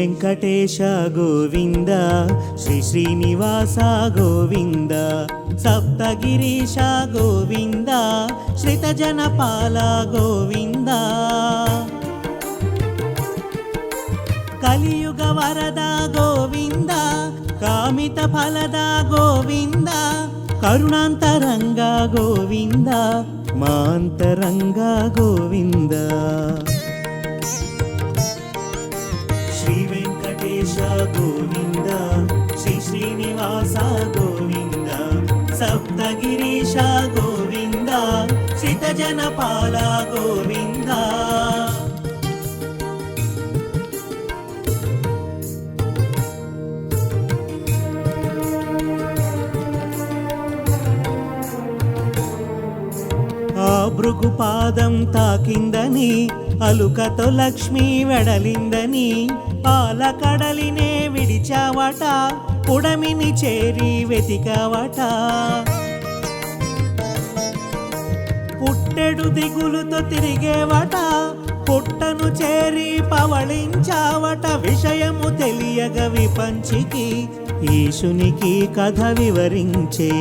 వెంకటేశ గోవింద శ్రీ శ్రీనివాస గోవింద సప్తగిరీశ గోవింద శ్రితజనపాల గోవింద కలియుగ వరద గోవింద కామిత ఫలద గోవింద కరుణాంతరంగ గోవింద మాంతరంగ గోవింద శ్రీ వెంకటేశ గోవింద శ్రీ శ్రీనివాస గోవింద సప్తగిరీశ గోవింద శ్రితజనపాల గోవింద భృగుపాదం తాకిందని అలుకతో లక్ష్మి వెడలిందని పాలకడలినే విడిచావట పుడమిని చేరి వెతికావట పుట్టెడు దిగులుతో తిరిగేవట పుట్టను చేరి పవళించావట విషయము తెలియగ విపంచికి ఈశునికి కథ వివరించే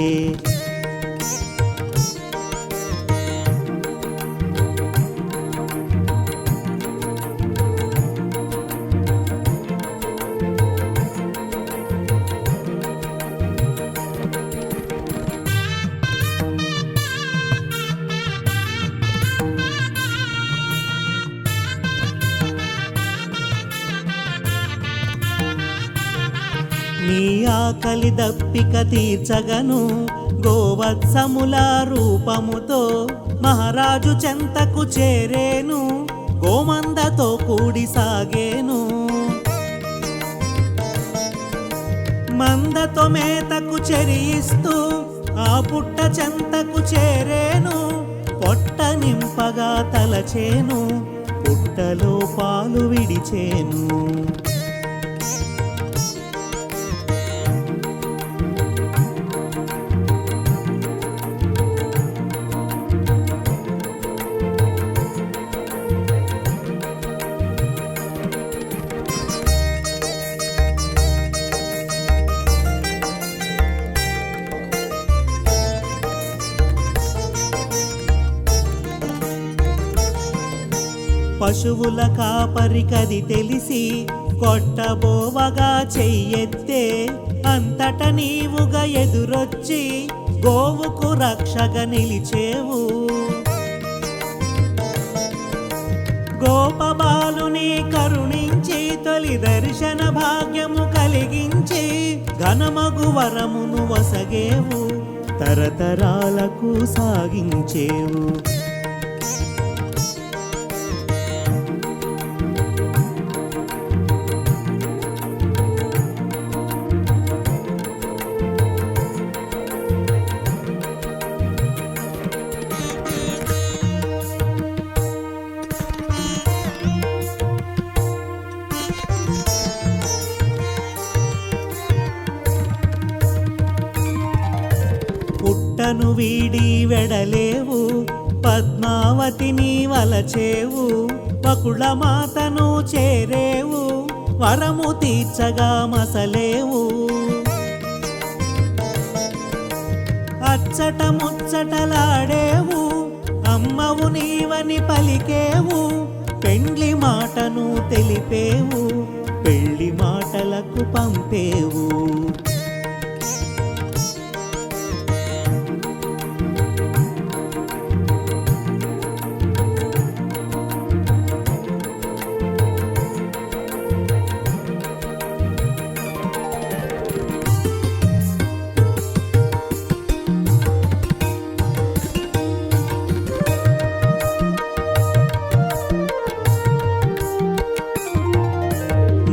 నీ ఆకలి దప్పిక తీర్చగను గోవత్సముల రూపముతో మహారాజు చెంతకు చేరేను గోమందతో కూడి సాగేను మందతో మేతకు చెరియిస్తూ ఆ పుట్ట చెంతకు చేరేను పొట్ట నింపగా తలచేను పుట్టలో పాలు విడిచేను పశువుల కాపరికది తెలిసి కొట్టబోవగా చెయ్యెత్తే అంతట నీవుగా ఎదురొచ్చి గోవుకు రక్షగా నిలిచేవు గోపబాలుని కరుణించి తొలి దర్శన భాగ్యము కలిగించి ఘనమగు వరమును వసగేవు తరతరాలకు సాగించేవు పుట్టను వీడి వెడలేవు పద్మావతిని వలచేవు వకుళ మాతను చేరేవు వరము తీర్చగా మసలేవు అచ్చట ముచ్చటలాడేవు అమ్మవు నీవని పలికేవు పెండ్లి మాటను తెలిపేవు పెళ్లి మాటలకు పంపేవు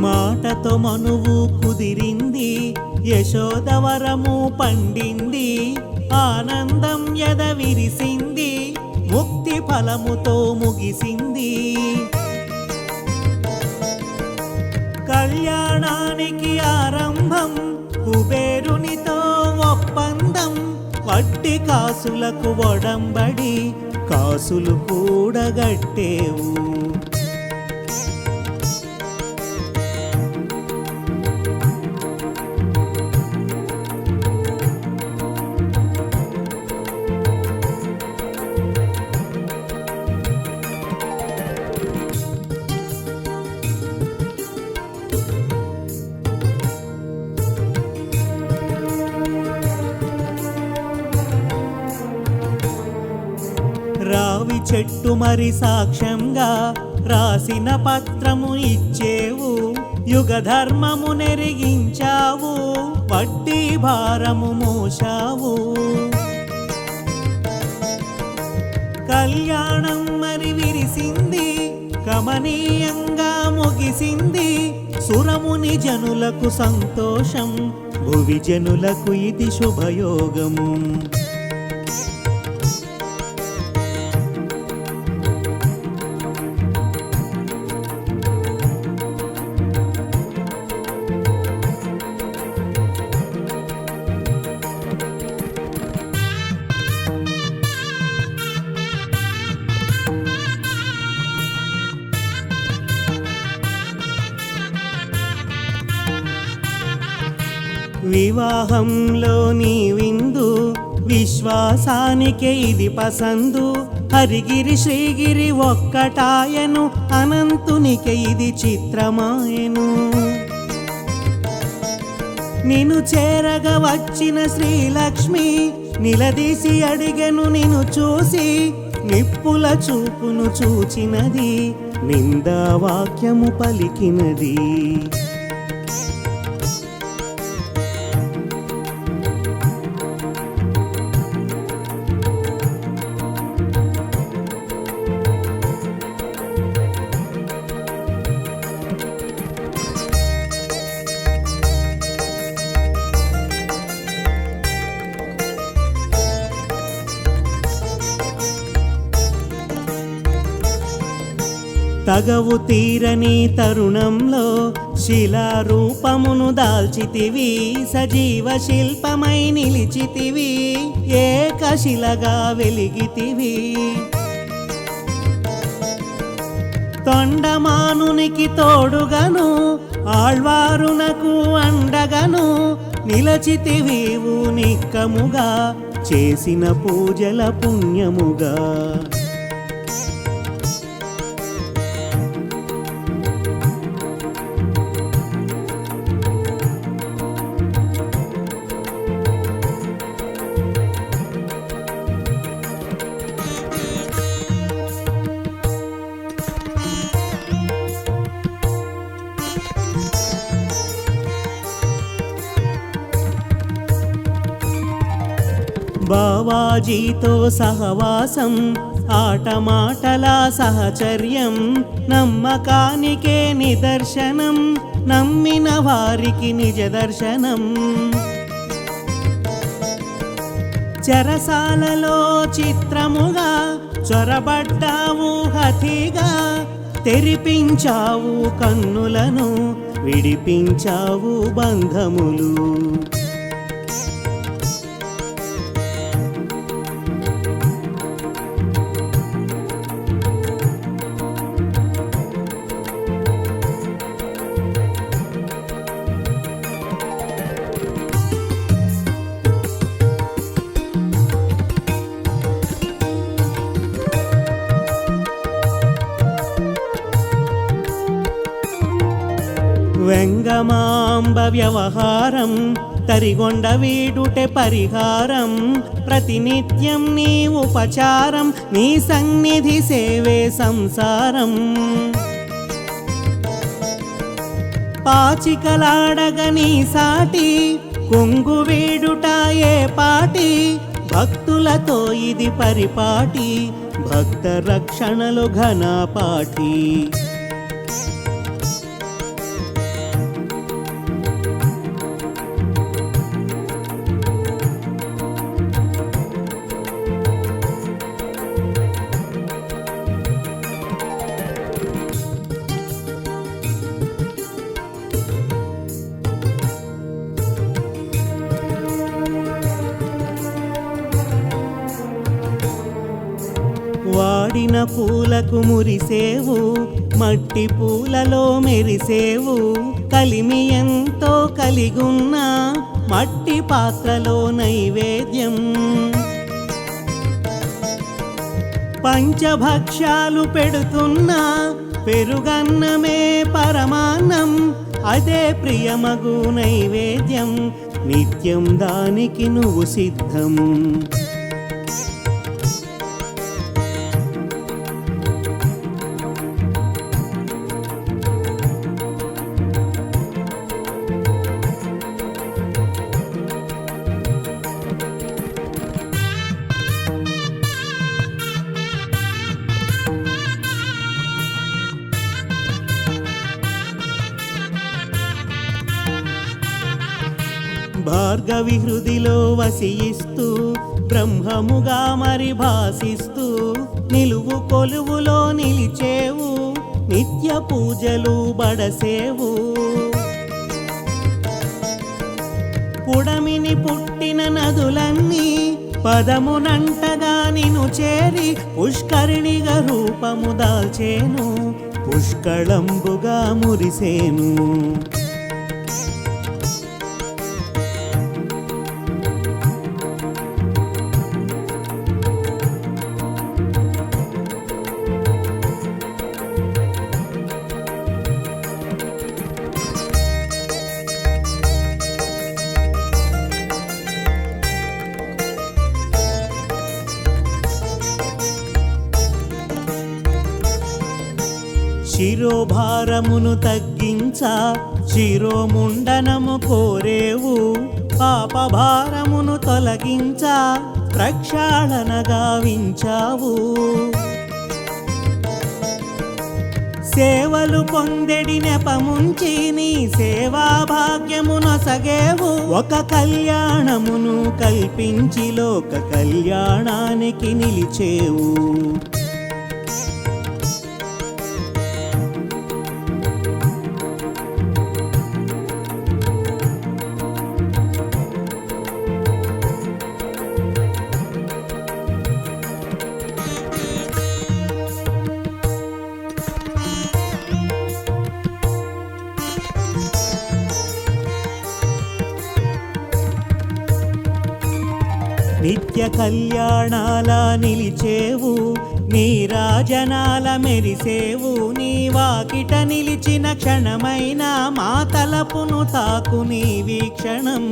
మాటతో మనువు కుదిరింది యశోదవరము పండింది ఆనందం ఎద విరిసింది ముక్తి ఫలముతో ముగిసింది కళ్యాణానికి ఆరంభం కుబేరునితో ఒప్పందం వడ్డీ కాసులకు ఒడంబడి కాసులు కూడగట్టేవు చెట్టు మరి సాక్ష్యంగా రాసిన పత్రము ఇచ్చేవు, యుగ ధర్మము నెరిగించావు, వడ్డీ భారము మోశావు. కళ్యాణం మరి విరిసింది, కమనీయంగా ముగిసింది, సురముని జనులకు సంతోషం, భువి జనులకు ఇది శుభయోగం. వివాహంలో నీ విందు, విశ్వాసానికే ఇది పసందు, హరిగిరి శ్రీగిరి ఒక్కటాయను, అనంతునికే ఇది చిత్రమాయను. నిన్ను చేరగా వచ్చిన శ్రీలక్ష్మి నిలదీసి అడిగెను నిన్ను చూసి, నిప్పుల చూపును చూచినది, నిందా వాక్యము పలికినది. తగవు తీరని తరుణంలో శిలారూపమును దాల్చితివి, సజీవ శిల్పమై నిలిచితివి, ఏకశిలగా వెలిగితివి. తొండమానునికి తోడుగను, ఆళ్వారునకు అండగను, నిలచితివీవు నిక్కముగా, చేసిన పూజల పుణ్యముగా. బావాజీతో సహవాసం, ఆటమాటల సహచర్యం, నమ్మకానికే నిదర్శనం, నమ్మిన వారికి నిజ దర్శనం. చెరసాలలో చిత్రముగా చొరబడ్డావు హతిగా, తెరిపించావు కన్నులను, విడిపించావు బంధములు. వెంగమాంబ వ్యవహారం, తరిగొండ వీడుటే పరిహారం, ప్రతినిత్యం నీ ఉపచారం, నీ సన్నిధి సేవే సంసారం. పాచికలాడగ నీ సాటి, కొంగు వీడుట ఏ పాటి, భక్తులతో ఇది పరిపాటి, భక్త రక్షణలు ఘనపాటి. వాడిన పూలకు మురిసేవు, మట్టి పూలలో మెరిసేవు, కలిమి ఎంతో కలిగున్న మట్టి పాత్రలో నైవేద్యం. పంచభక్ష్యాలు పెడుతున్నా, పెరుగన్నమే పరమాన్నం, అదే ప్రియమగు నైవేద్యం, నిత్యం దానికి నువ్వు సిద్ధం. భార్గవి హృదిలో వసియిస్తూ బ్రహ్మముగా మరి భాసిస్తూ నిలువు కొలువులో నిలిచేవు నిత్య పూజలు బడసేవు పుడమిని పుట్టిన నదులన్నీ పదమునంటగా నిను చేరి పుష్కరిణిగా రూపము దాల్చేను పుష్కళంబుగా మురిసేను శిరోభారమును తగ్గించ శిరోముండనము కోరేవు పాపభారమును తొలగించ ప్రక్షాళన గావించావు సేవలు పొందెడి నెపముంచి నీ సేవా భాగ్యమునొసగేవు ఒక కళ్యాణమును కల్పించి లోక కళ్యాణానికి నిలిచేవు నిత్య కళ్యాణాల నిలిచేవు నీరాజనాల మెరిసేవు నీ వాకిట నిలిచిన క్షణమైన మా తలపును తాకు నీ వీక్షణం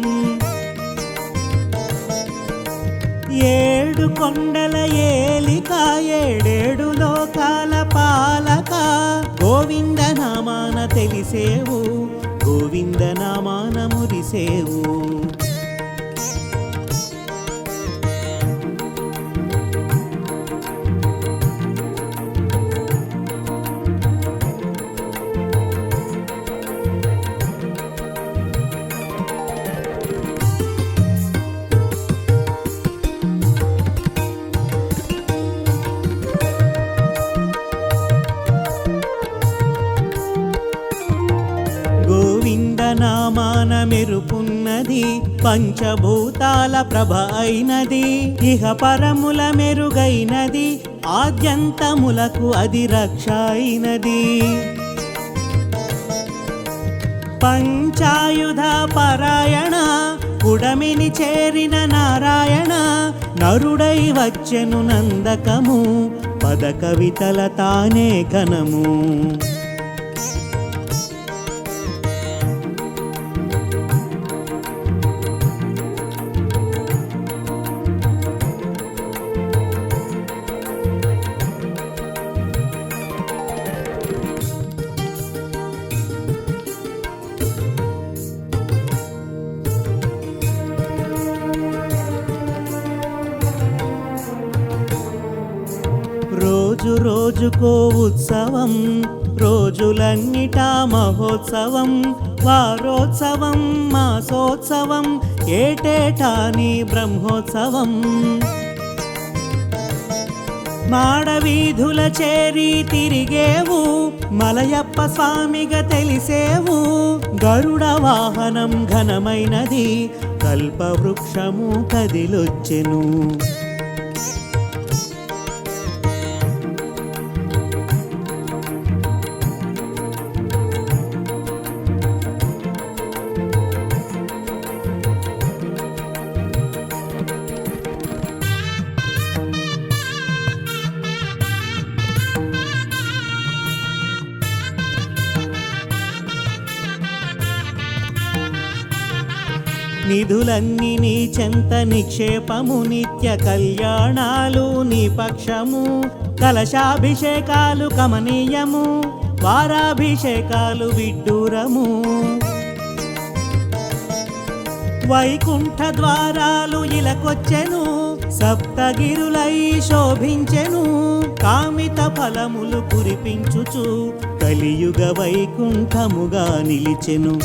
ఏడు కొండల ఏలిక ఏడేడు లోకాల పాలక గోవింద నామాన తెలిసేవు గోవింద నామాన మురిసేవు నామాన మెరుపున్నది పంచభూతాల ప్రభ అయినది ఇహ పరముల మెరుగైనది ఆద్యంతములకు అది రక్ష అయినది పంచాయుధ పరాయణ పుడమిని చేరిన నారాయణ నరుడై వచ్చెను నందకము పద కవితల తానే ఘనము రోజు రోజుకో ఉత్సవం రోజులన్నిటా మహోత్సవం వారోత్సవం మాసోత్సవం ఏటేటా నీ బ్రహ్మోత్సవం మాడవీధుల చేరి తిరిగేవు మలయప్ప స్వామిగా తెలిసేవు గరుడ వాహనం ఘనమైనది కల్పవృక్షము కదిలొచ్చెను నిధులన్నీ నీ చెంత నిక్షేపము నిత్య కళ్యాణాలు నీ పక్షము కలశాభిషేకాలు కమనీయము వారాభిషేకాలు విడ్డూరము వైకుంఠ ద్వారాలు ఇలకొచ్చెను సప్తగిరులై శోభించెను కామిత ఫలములు కురిపించుచు కలియుగ వైకుంఠముగా నిలిచెను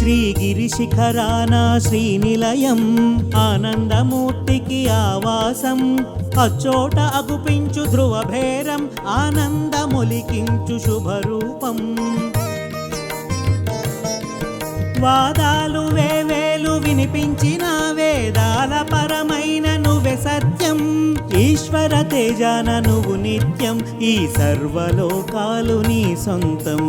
శ్రీగిరి శిఖరాన శ్రీనిలయం ఆనందమూర్తికి ఆవాసం అచ్చోట అగుపించు ధ్రువభేరం ఆనందములికించు శుభరూపం వాదాలు వేవేలు వినిపించిన వేదాల పరమైన నువ్వే సత్యం ఈశ్వర తేజాన నువ్వు నిత్యం ఈ సర్వలోకాలు నీ సొంతం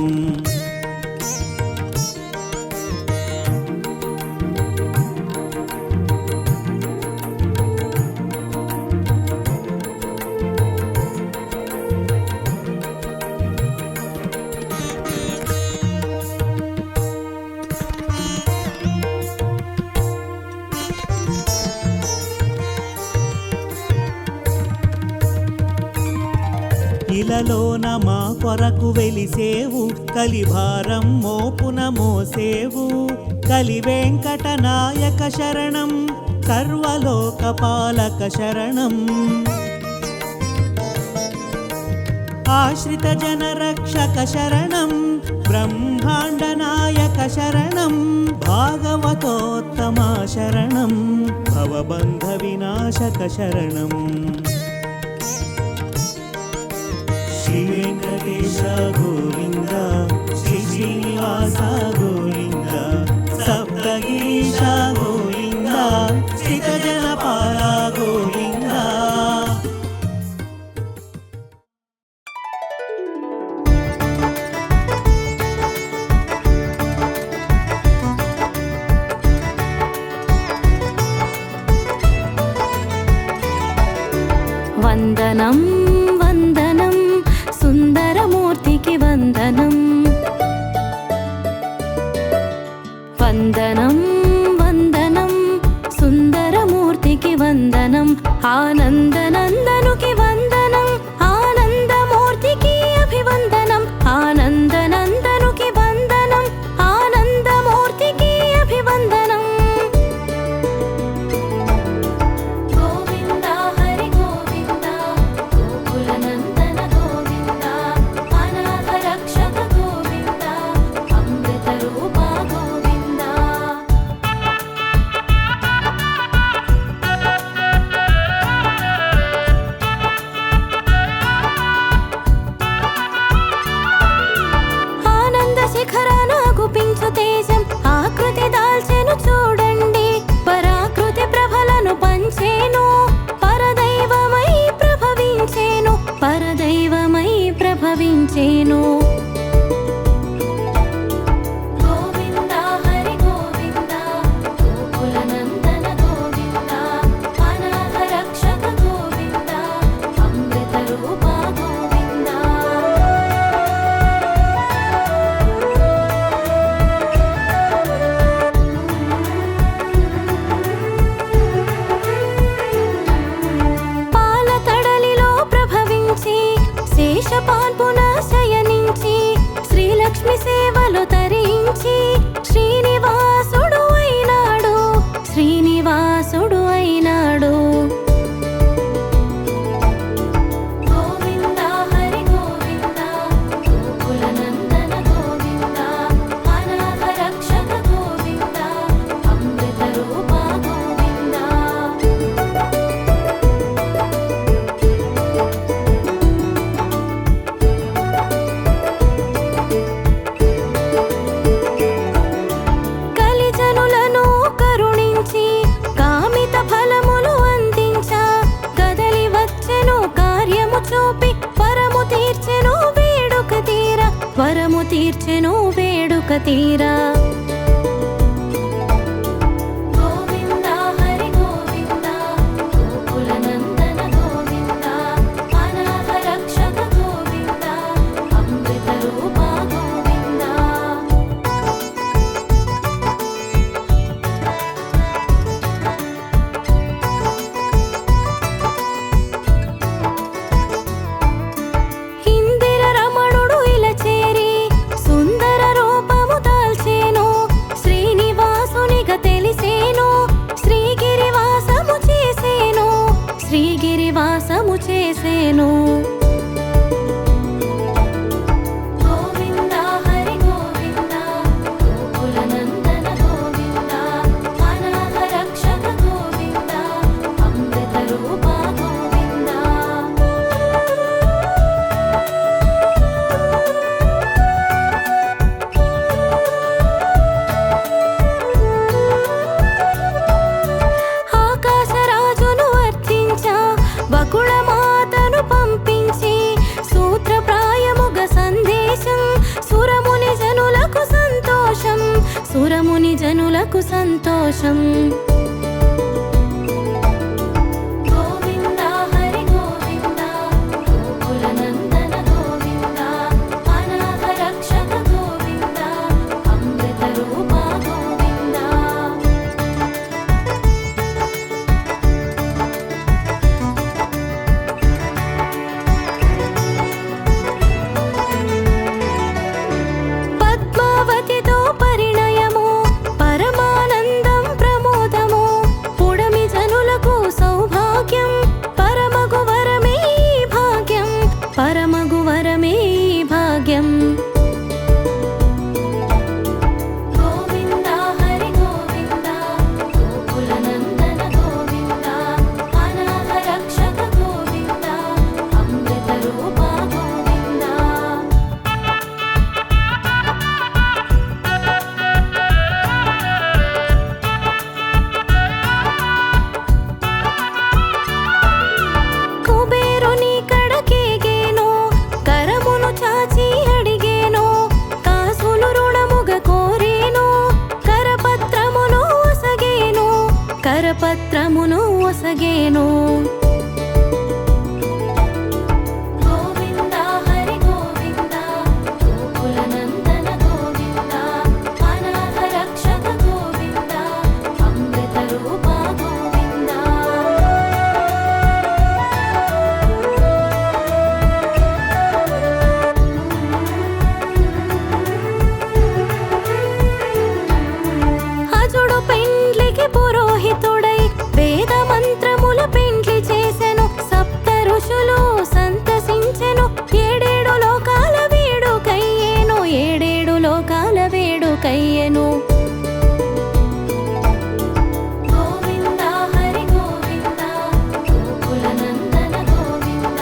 ఇలలోన మా కొరకు వెలిసేవు కలిభారం మోపున మోసేవు కలి వెంకట నాయక శరణం సర్వలోక పాలక శరణం ఆశ్రిత జన రక్షక శరణం బ్రహ్మాండ నాయక శరణం భాగవతోత్తమ శరణం భవబంధ వినాశక శరణం శ్రీ వెంకటేశ గోవింద శ్రీ శ్రీనివాస గోవింద సప్తగిరీశ గోవింద శ్రీత జనపాల గోవింద వందనం వందనం సుందరమూర్తికి వందనం వందనం వందనం సుందరమూర్తికి వందనం ఆనందనందనుకి వందనం ఆనందమూర్తికి అభివందనం ఆనందనందనుకి వందనం ఆనందమూర్తికి అభివందనం గోవింద హరి గోవింద గోకులనందన గోవింద అనాథ రక్షక గోవింద అమృత రూప గోవింద ఆనంద శిఖరాన గుపించు తేజం ఆకృతి దాల్చెను చూడండి పరాకృతి ప్రభలను పంచేను పరదైవమై ప్రభవించేను పరదైవమై ప్రభవించేను గోవింద హరి గోవింద గోకులనందన గోవింద అనాథ రక్షక గోవింద అమృత రూప గోవింద పాల తడలిలో ప్రభవించి శేషపాన్పున శయనించి శ్రీలక్ష్మి సేవలు తరించి శ్రీనివాసుడు అయినాడు శ్రీనివాసుడు అయినాడు గోవింద హరి గోవింద గోకులనందన గోవింద అనాథ రక్షక గోవింద అమృత రూప గోవింద కలిజనులను కరుణించి కామిత ఫలములు అందించా కదలి వచ్చెను కార్యము చూపి వరము తీర్చెను వేడుక తీరా వరము తీర్చెను వేడుక తీరా గోవింద హరి గోవింద గోకులనందన గోవింద అనాథ రక్షక గోవింద అమృత రూప గోవింద ఇందిర రమణుడు ఇలా చేరి సుందర రూపము దాల్చేను భక్తులకు సంతోషం. గోవింద హరి గోవింద గోకుల నందన గోవింద అనాథ రక్షక గోవింద అమృత రూప గోవింద. పద్మావతితో పరిణయము పరమానందం ప్రమోదము పుడమి జనులకు సౌభాగ్యం పరమగు వరమే భాగ్యం పరమగు వరమే భాగ్యం. గోవింద హరి గోవింద గోకుల నందన గోవింద అనాథ రక్షక గోవింద అమృత రూప గోవింద. కుబేరుని కడకేగేను కరమును చాచి అడిగేను కాసులు రుణముగ కోరేను కరపత్రమును ఒసగేను కరపత్రమును ఒసగేను. గోవింద హరి గోవింద గోకుల నందన గోవింద అనాథ రక్షక గోవింద అమృత రూప గోవింద. అజుడు పెండ్లికి పురోహితుడై వేద మంత్రముల పెండ్లి చేసెను సప్త ఋషులు సంతసించెను ఏడేడు లోకాల వేడుకయ్యేను ఏడేడు లోకాల వేడుకయ్యెను. గోవింద హరి గోవింద గోకుల నందన గోవింద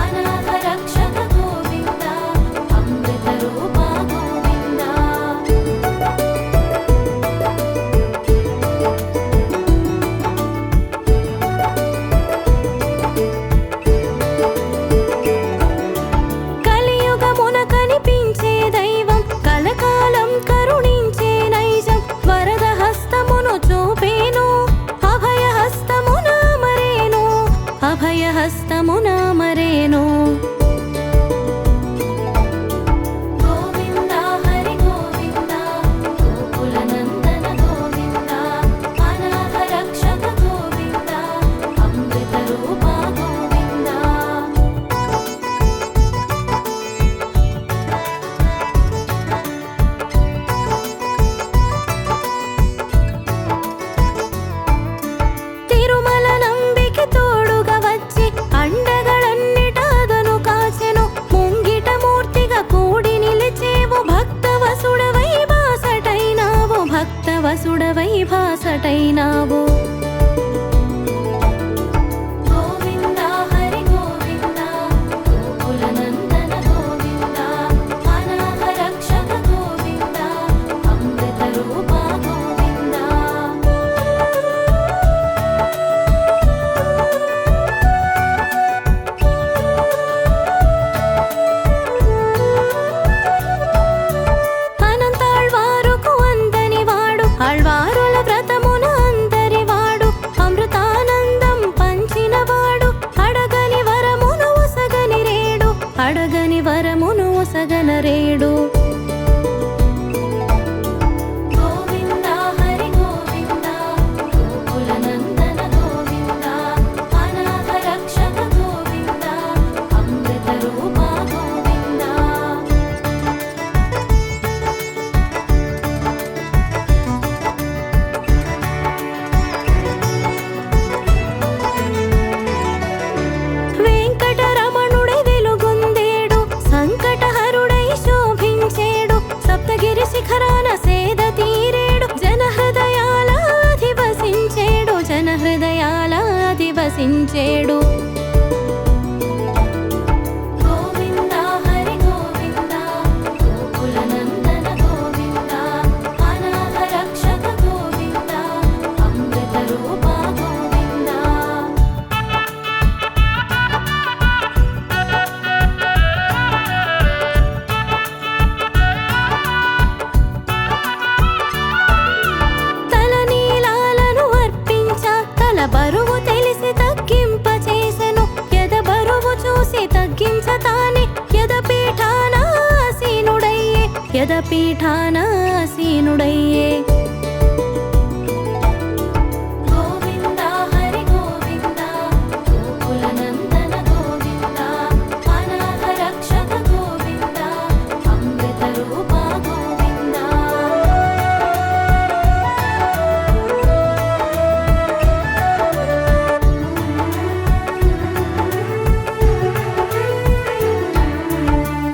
అనాథ రక్షక గోవింద అమృత రూప గోవింద. కలియుగమున కనిపించే దైవం కలకాలం కరుణించే నైజం వరద హస్తమును చూపేను అభయ హస్తమున మరేను అభయ హస్తమున మరేను. గోవింద హరి గోవింద గోకుల నందన గోవింద అనాథ రక్షక గోవింద అమృత రూప గోవింద. తిరుమల నంబికి తోడుగా వచ్చి అండగలన్నిటాదను కాచెను ముంగిట మూర్తిగా కూడి నిలిచేవు భక్తవసుడవై బాసటైనావు భక్తవసుడవై భాసటైనావు. గోవింద హరి గోవింద గోకుల నందన గోవింద అనాథ రక్షక గోవింద అమృత రూప గోవింద. అనంతాళ్వారుకు అందని వాడు ఆళ్వారుల వ్రతమున అందరి వాడు అమృతానందం పంచిన వాడు అడగని వరమును ఒసగని రేడు అడగని వరమును ఒసగనరేడు. గోవింద హరి గోవింద గోకుల నందన గోవింద అనాథ రక్షక గోవింద అమృత రూప గోవింద. వెంకటరమణుడై వెలుగొందేడు సంకటహరుడై శోభించె తగ్గించతానే యదపీఠానాసీనుడయ్యే గోవింద హరి గోవింద గోకుల నందన గోవింద అనాథ రక్షక గోవింద అమృత రూప గోవింద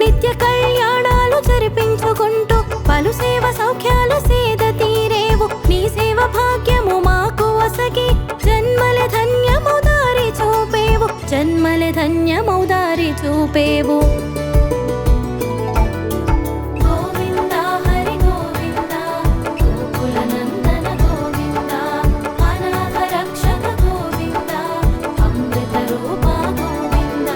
నిత్య కళ్యాణాలు జరిపించుకుంటూ పలు సేవ సౌఖ్యాల సేద తీరేవు నీ సేవ భాగ్యము మాకు వసగి జన్మలె ధన్యమౌదారి చూపేవు గోవింద హరి గోవింద గోకుల నందన గోవింద అనాథ రక్షక గోవింద అమృత రూప గోవింద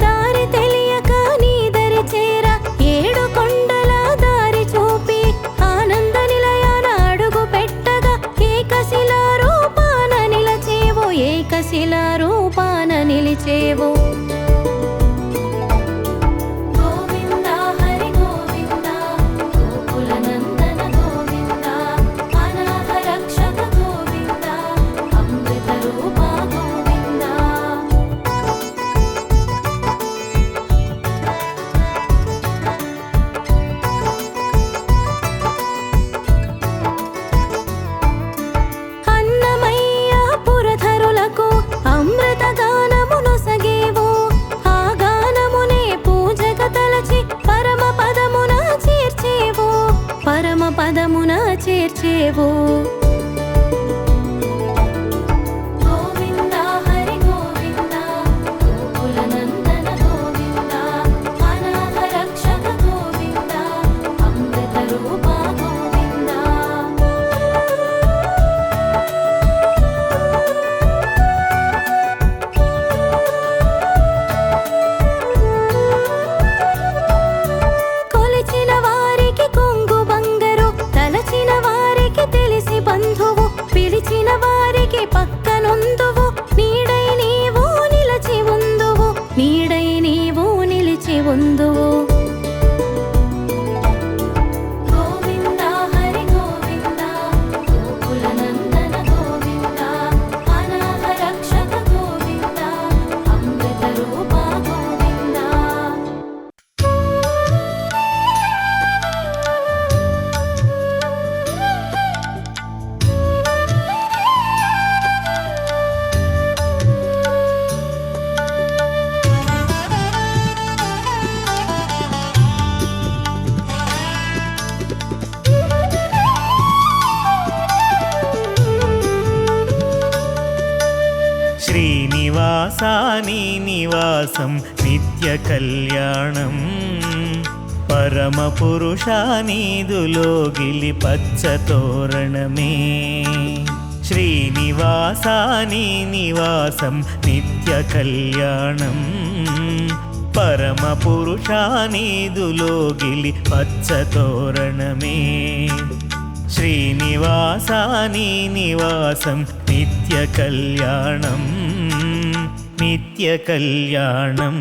దారి తెలియక నీ దరి చేర ఏడు కొండల దారి చూపి ఆనంద నిలయాన అడుగు పెట్టగా ఏకశిలా రూపాన నిలిచేవు గోవింద హరి గోవింద గోకుల నందన గోవింద అనాథ రక్షక గోవింద అమృత రూప గోవింద అన్నమయ్య పురధరులకు అమృత గానమును సగేవు ఆ గానమునే పూజగ తలచి పరమ పదమున చేర్చేవు గోవింద హరి గోవింద గోకుల నందన గోవింద అనాథ రక్షక గోవింద అమృత రూప గోవింద కొలిచిన వారికి కొంగు బంగరు తలచిన వారికి తెలిసి బంధువు పిలిచిన వారికి పక్కనుందువు నీడై నీవు నిలిచి ఉందువు గోవింద హరి గోవింద గోకుల నందన గోవింద అనాథ రక్షక గోవింద అమృత రూప గోవింద శ్రీనివాసాని నివాసం నిత్య కళ్యాణం పరమ పురుషానీదులోగిలి పచ్చ తోరణమే శ్రీనివాసాని నివాసం నిత్య కళ్యాణం పరమ పురుషానీదులోగిలి పచ్చ తోరణమే శ్రీనివాసాని నివాసం నిత్య కళ్యాణం నిత్య కళ్యాణం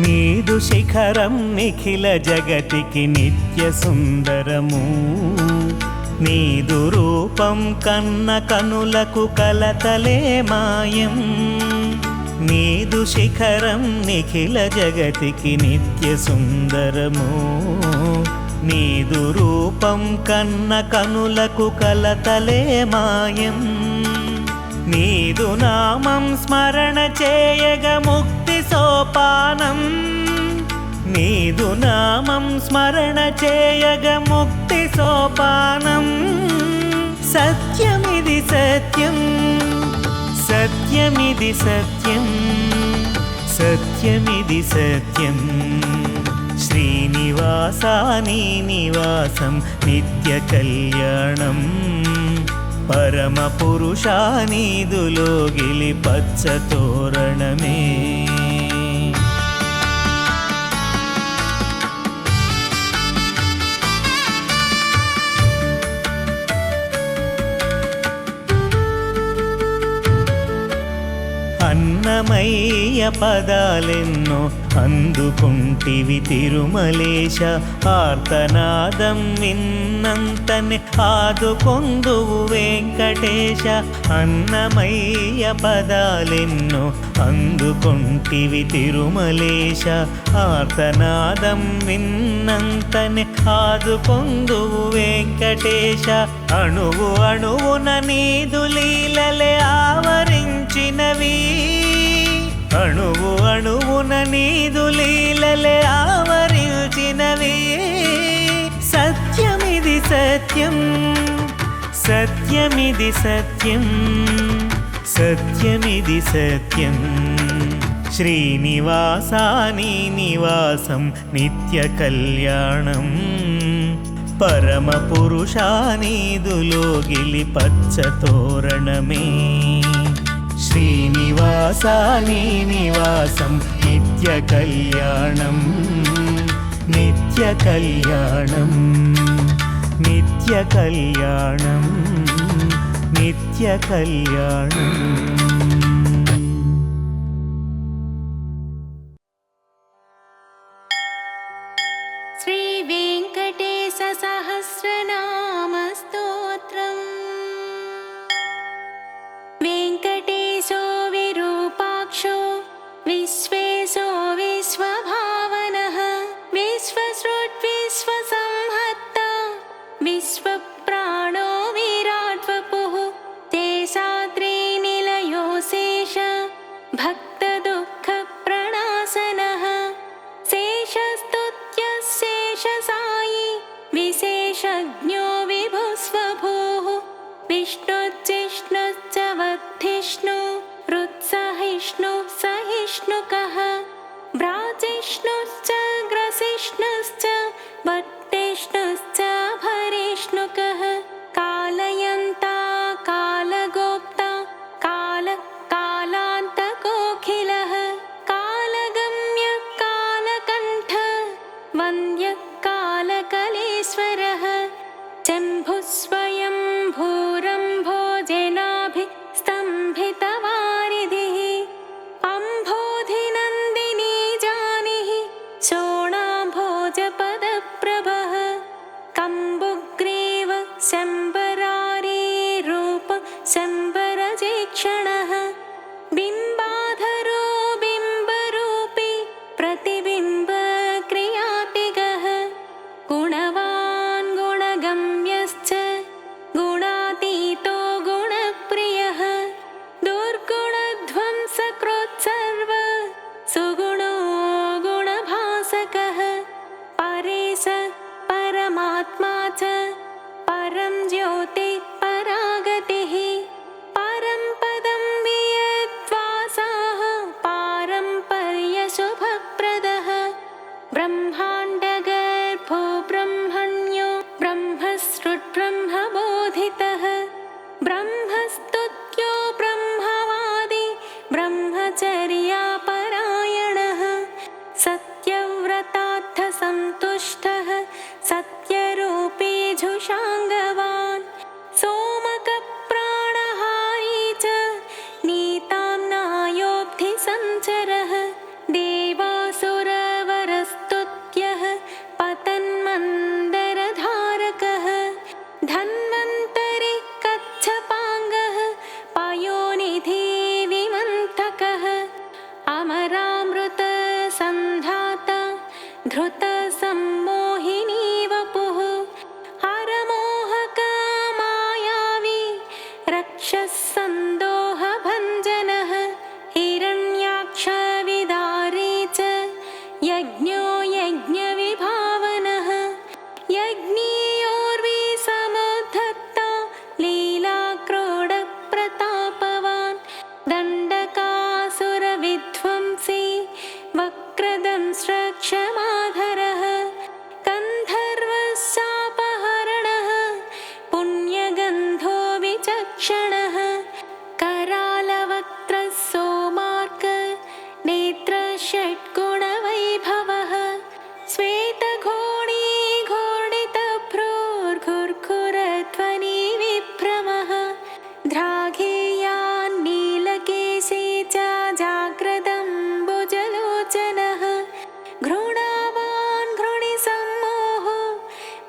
నీదు శిఖరం నిఖిల జగతికి నిత్య సుందరము నీదు రూపం కన్న కనులకు కలతలే మాయం నీదు శిఖరం నిఖిల జగతికి నిత్య సుందరము నీదు రూపం కన్న కనులకు కలతలే మాయం నీదు నామం స్మరణ చేయగ ముక్తి సోపానం నీదు నామం స్మరణ చేయగ ముక్తి సోపానం సత్యమిది సత్యం సత్యమిది సత్యం సత్యమిది సత్యం శ్రీనివాసాని నివాసం నిత్య కళ్యాణం పరమ పురుషానీదులోగిలి పచ్చ తోరణమే అన్నమయ్య పదాలెన్నో అందుకుంటివి తిరుమలేశ ఆర్తనాదం విన్నంతనే ఆదుకొందువు వెంకటేశ అన్నమయ్య పదాలెన్నో అందుకుంటివి తిరుమలేశ ఆర్తనాదం విన్నంతనే ఆదుకొందువు వెంకటేశ అణువు అణువున నీదు లీలలే ఆవరించినవి అణువు అణువున నీదు లీలలే ఆవరించినవి సత్యమిది సత్యం సత్యమిది సత్యం సత్యమిది సత్యం శ్రీనివాసాని నివాసం నిత్య కళ్యాణం పరమ పురుషానీదులోగిలి పచ్చ తోరణమే శ్రీనివాసాని నివాసం నిత్య కళ్యాణం నిత్య కళ్యాణం నిత్య కళ్యాణం నిత్య కళ్యాణం శ్రీ వెంకటేశ సహస్రనామ స్తోత్రం వెంకటేశో విరూపాక్షో విశ్వేశో విశ్వభావనః విశ్వసృట్ విశ్వసంహర్త విశ్వప్రాణో విరాట్వపుః శేషాద్రి నిలయో శేష భక్తదుఃఖప్రణాశనః శేషస్తుత్య శేషసాయి విశేషజ్ఞో విభుస్వభూః విష్ణుశ్చిష్ణుశ్చ వద్ధిష్ణు రుత్సహిష్ణుః సహిష్ణుకः భ్రాజిష్ణుశ్చ గ్రసిష్ణుశ్చ వట్టిష్ణుశ్చ భరిష్ణుకः కాలయంతా కాలగోప్తా కాలాంతకోఖిలः కాలగమ్య కాలకంఠ వంద్య కాలకలేశ్వరः శంభుస్వయం భూరంభోజనాభి स्तंभितवारिधिः अम्भोधिनन्दिनी जानिः शोणाम्भोजपदप्रभः कम्बुग्रीव शम्बरारीरूप शम्बरजीक्षणः बिम्बाधरो बिम्बरूपी प्रतिबिम्बक्रियातिगः गुणवान् गुणगम्यश्च गुणातीतो गुणप्रियः दुर्गुणध्वंसकृत्सर्व सुगुणो गुणभासकः परेश परमात्मा च परं ज्योतिः परागतिः परं पदं वियद्वासाः पारम्पर्यशुभप्रदः ब्रह्माण्डगर्भो ब्रह्मण्यो ब्रह्मसृट्ब्रह्मबोधितः ब्रह्मस्तुत्यो ब्रह्मवादी ब्रह्मचर्यापरायणः सत्यव्रतार्थसन्तुष्टः सत्यरूपी झुषाङ्गवान् सोमकप्राणहारी च नीताम्नायोब्धिसञ्चरः देवासुरवरस्तुत्यः पतन्मन्दरधारकः धन्वन्तरि कच्छपाङ्गः पयोनिधि विमन्थकः अमरामृतसन्धाता धृतसम्मोहिनी वपुः हरमोहकमायावी रक्षस्सन्दोहभञ्जनः हिरण्याक्षविदारी च यज्ञो यज्ञविभावनः यज्ञीयोर्विसमुद्धत्ता ली षट्गुणवैभवः श्वेतघोणी घोणितभ्रूर्घुर्घुरध्वनिविभ्रमः द्राघेयान्नीलकेशी च जाग्रदम्बुजलोचनः घृणावान् घृणिसम्मोहो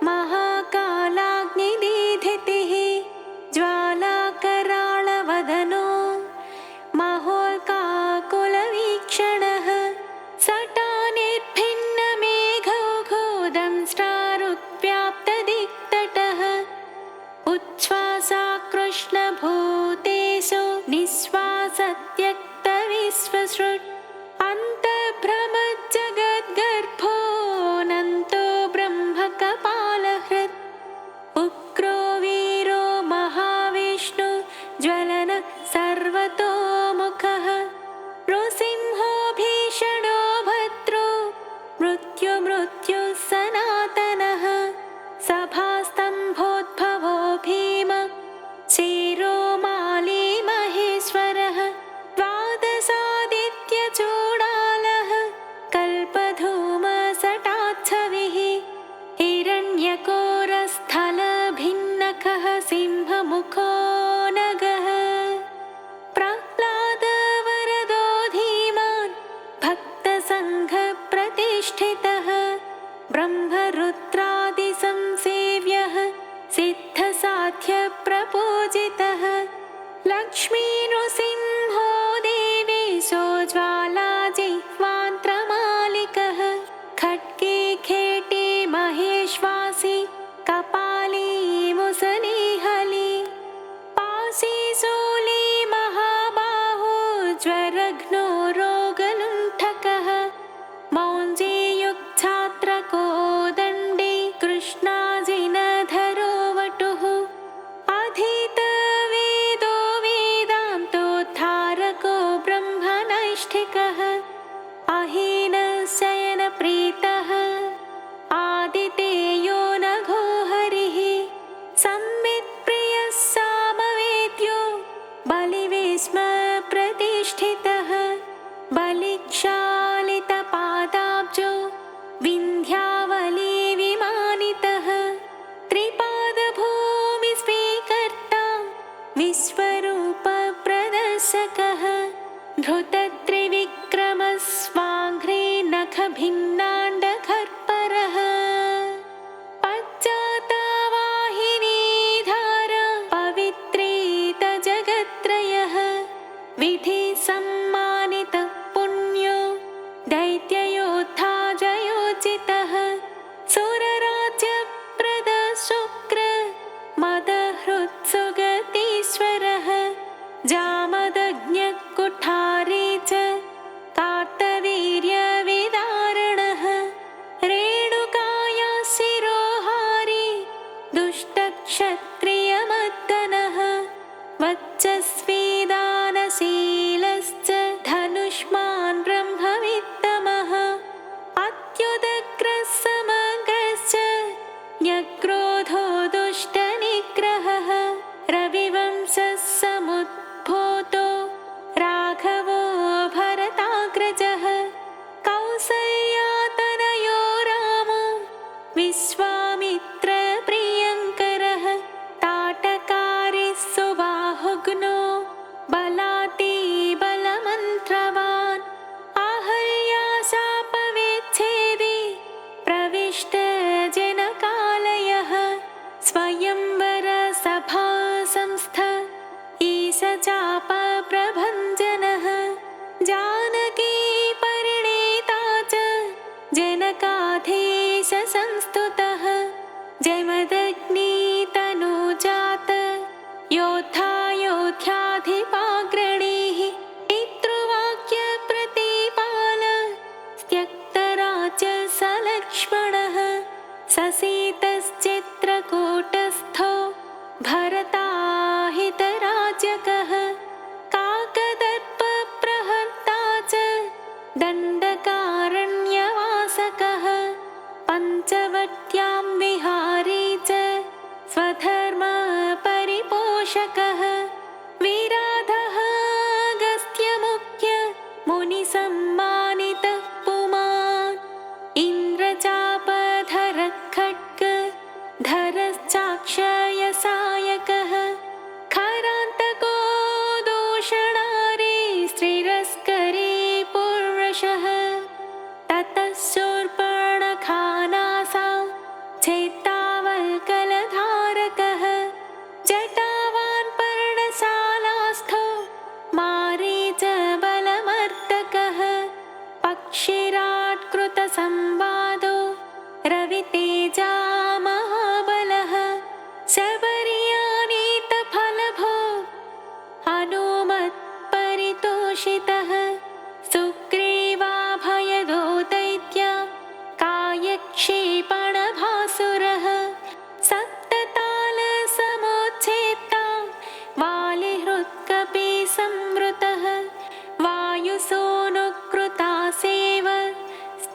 महाकालाग्निदीधितिः ज्वालाकराळवदनो महोल्काकुलवीक्षणः सटानिर्भिन्नमेघौघोदंष्ट्रारुत्व्याप्तदिक्तटः उच्छ्वासाकृष्णभूतेषु निःश्वासत्यक्तविश्वसृट् अन्तर्भ्रमज्जगद्गर्भोऽनन्तो ब्रह्मकपालहृत् उग्रो वीरो महाविष्णु ज्वलन सर्वतोमुखः नृसिंहो भीषणो भद्रो मृत्युः सनातनः सभास्तम्भोद्भवो भीम क्षीरोमाली महेश्वरः द्वादशादित्यचूडालः कल्पधूमसटाच्छविः हिरण्यकोरस्थलभिन्नकः सिंहमुखो नगः प्रह्लादवरदो धीमान् भक्तसङ्घप्रतिष्ठितः ब्रह्मरुद्रादिसंसेव्यः सिद्धसाध्यप्रपूजितः लक्ष्मीनृसिंहो देवेशो ज्वालाजिह्वान्त्रमालिकः खड्गे खेटे महेश्वासी कपाली मुसलिहली पाशी शूली महाबाहो ज्वरघ्नो रोगलुण्ठकः मौञ्जीयुक्छात्रकोदण्डी कृष्णाजिनधरो वटुः अधीतवेदो वेदान्तोद्धारको ब्रह्मनैष्ठिकः अहीनशयनप्रीतः आदितेयो नघो हरिः संवित्प्रियः सामवेद्यो बलिवेश्मप्रतिष्ठितः बलिक्षालितपादाब्जो विन्ध्यावलीविमानितः त्रिपादभूमिस्वीकर्ता विश्वरूपप्रदर्शकः धृतत्रिविक्रमस्वाङ्घ्रे नखभिन्नाण्डखर्परः पश्चातावाहिनीधारा पवित्रेतजगत्त्रयः विधिसम्मानितः पुण्यो दैत्ययोद्धा जयोचितः सुरराज्यप्रदः शुक्र मदहृत्सुगतीश्वरः जामदग्न्यकुठारे च कार्तवीर्यविदारणः रेणुकाया शिरोहारी दुष्टक्षत्रियमर्दनः वच्चस्वीदानशीलश्च धनुष्मान् ब्रह्मवित्तमः अत्युदग्रः समग्रश्च न्यग्रोधो दुष्टनिग्रहः रविवंशः समुद्भूतो राघवो भरताग्रजः कौसल्यातनयो रामो विश्वामित्रप्रियङ्करः ताटकारि सुबाहुघ्नो बलातिबलमन्त्रवान् आहल्याशापविच्छेदी प्रविष्टजनकालयः स्वयंवरसभा संस्थ ईशचापप्रभञ्जनः जानकी परिणीता च जनकाधीशसंस्तुतः जमदग्नितनुजात योद्धा विभीषितः सुग्रीवाभयदो दैत्य कायक्षेपणभासुरः सप्ततालसमोच्छेत्ता वालिहृत्कपि संवृतः वायुसूनुकृतासेव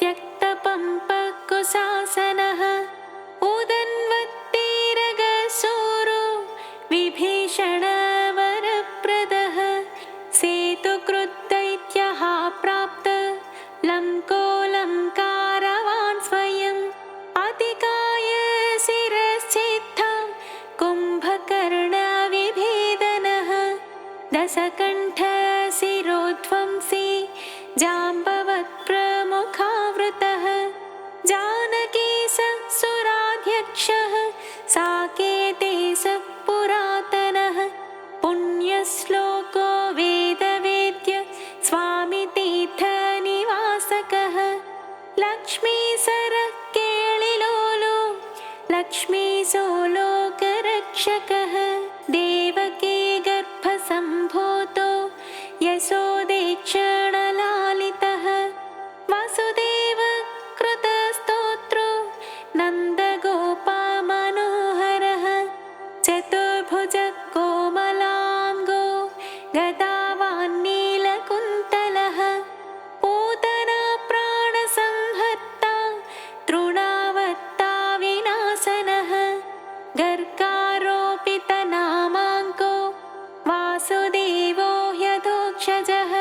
त्यक्तपम्पकुशासनः उदन्वत्तीरगशूरो विभीषणवरप्रदः सेतुकृद्दैत्यः प्राप्त लङ्कोलङ्कारवान् स्वयम् अतिकाय शिरश्चेत्था कुम्भकर्णविभेदनः दशकण्ठशिरोध्वंसी जाम्बवत्प्रमुखावृतः जानकीसुराध्यक्षः साकेतेशः पुरातनः पुण्यश्लोको वेदवेद्य स्वामितीर्थनिवासकः लक्ष्मीसरः केळिलोलो लक्ष्मीसोलोकरक्षकः देवकी गर्भसम्भूतो यशोदेक्षणलालितः वसुदेव कृतस्तोत्रो नन्दगोपमनोहरः चतुर्भुज कोमलाङ्गो गदावान्नीलकुन्तलः पूतना प्राणसंहर्ता तृणावत्ता विनाशनः गर्गारोपितनामाङ्को वासुदेवो ह्यधोक्षजः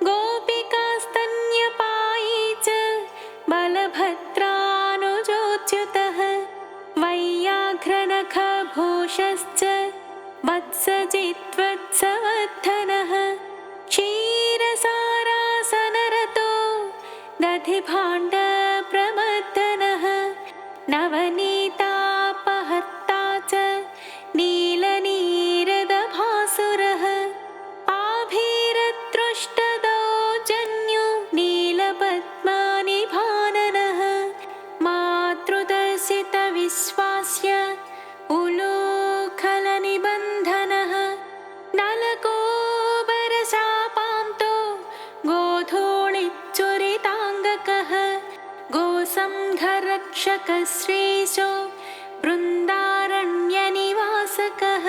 गोपिकास्तन्यपायी च बलभद्रानुजोच्युतः वैयाघ्रनखभूषश्च वत्सजित्वत्सवर्धनः क्षीरसारासनरतो दधिभाण्डप्रमर्दनः नवनीतापहर्ता च नीलनीरदभासुरः आभीरदृष्टदौजन्यो नीलपद्मानिभाननः मातृदर्शितविश्वास्य उलूखलनिबन्धनः नलकोबरशापान्तो गोधूलिचुरिताङ्गकः गोसंघरक्षकश्रीशो बृन्दारण्यनिवासकः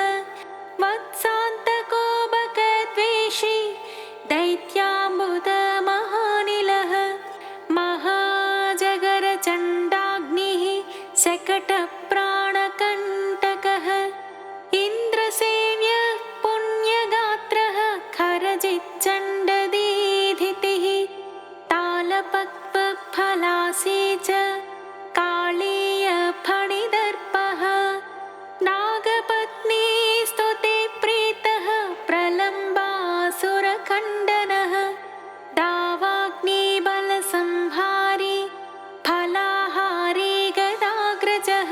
वत्सान्तको बकद्वेषी दैत्याम्बुदमहानिलः महाजगरचण्डाग्निः शकटप्राणकण्टकः इन्द्रसेव्यः पुण्यगात्रः खरजिच्चण्डदीधितिः तालपक्वफलासी च कालीयफणिदर्पः नागपत्नी स्तुते प्रीतः प्रलम्बासुरखण्डनः दावाग्निबलसंहारी फलाहारी गदाग्रजः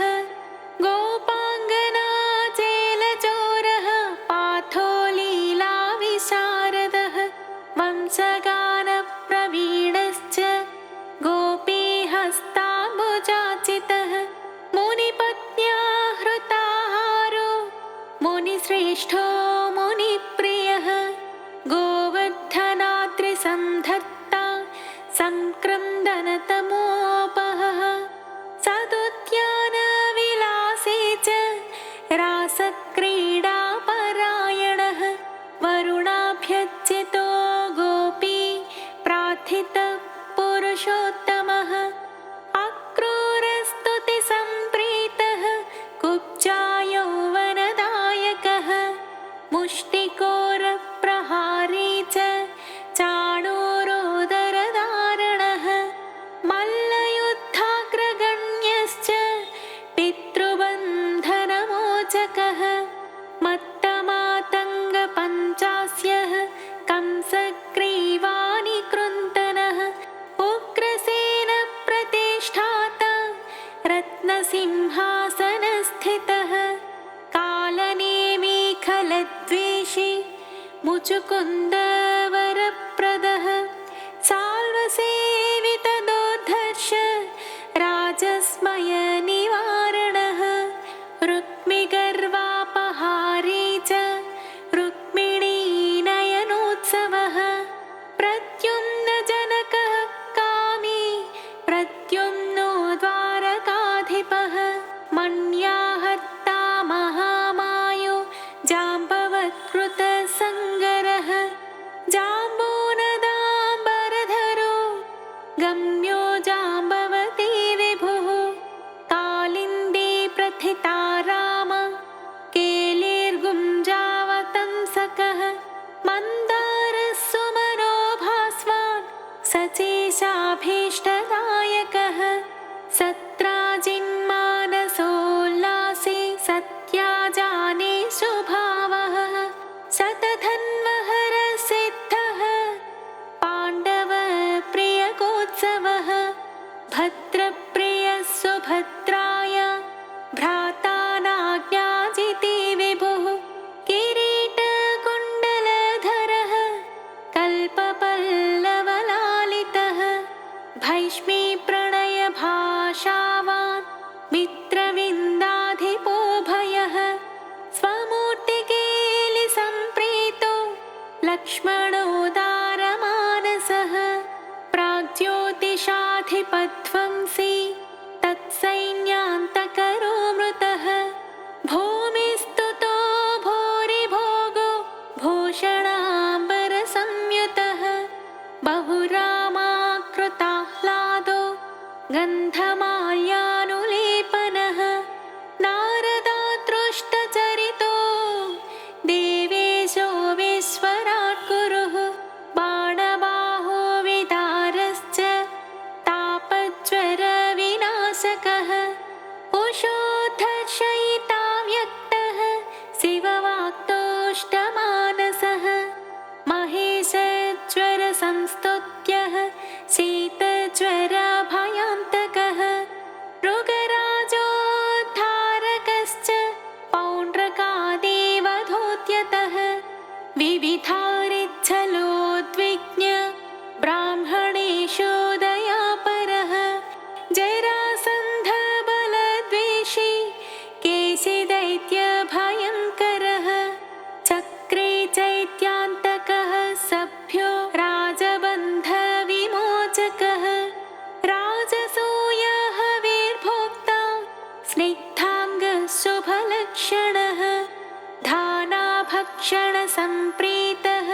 गोपाङ्गनाचेलचोरः पाथो लीलाविशारदः वंशगानप्रवीणश्च गोपीहस्ताम्बुजाचितः मुनिपत्न्या हृताहारो मुनिश्रेष्ठो मुनिप्रियः गोवर्धनाद्रिसन्धत्ता संक्रन्दनतमोपहः सदुद्यानविलासे च रासक्रीडापरायणः वरुणाभ्यर्चितो गोपी प्रार्थितः पुरुषोत्तमः अक्रूरस्तुतिसम्प्रीतः कुब्जायौवनदायकः मुष्टिकोरप्रहारी च चाणूरोदरधारणः मल्लयुद्धाग्रगण्यश्च पितृबन्धनमोचकः मत्तमातङ्गपञ्चास्यः कंसग्रीवानिकृन्तनः उग्रसेनप्रतिष्ठाता रत्नसिंहासनस्थितः कालनेमीखलद्वेषी मुचुकुन्दवरप्रदः साल्वसेवितदोद्धर्ष राजस्मयनिवारणः रुक्मिगर्वापहारी च रुक्मिणीनयनोत्सवः मन्दारस्सुमनो भास्वान् सचेशाभीष्टदायकः सत्राजिन्मानसोल्लासे सत्याजाने सुभावः शतधन्वहरसिद्धः पाण्डवप्रियकोत्सवः भद्रप्रियः सुभद्राय भ्राता नाज्ञाजिते विभुः किरीटकुण्डलधरः कल्पपल्लवलालितः भैष्मीप्रणयभाषावान् मित्रविन्दाधिपोभयः स्वमूर्तिकेलिसम्प्रीतो लक्ष्मणोदारमानसः प्राग्ज्योतिषाधिपध्वंसी तत्सैन्यान्तकरो मृतः भूमिस्तुतो भूरिभोगो भूषणाम्बरसंयुतः बहुरामाकृताह्लादो गन्धमाल्यानुलेपनः नारदादृष्टचरितो देवेशो विश्वराट् गुरुः बाणबाहो विदारश्च तापज्वरविनाशकः उषोद्धर्षयिताव्यक्तः शिववाक्तोष्टमानसः महेशज्वरसंस्तुत्यः शीतज्वरभयान्तकः मृगराजोद्धारकश्च पौण्ड्रकादेवधूत्यतः विविधारिच्छलोद्विग्न ब्राह्मणेषु दयापरः जरासन्धबलद्वेषी केशिदैत्यभयङ्करः चक्रे चैत्यान्तकः सभ्यो राजबन्धविमोचकः राजसूयः वीर्भोक्ता स्निग्धाङ्गशुभलक्षणः धानाभक्षणसम्प्रीतः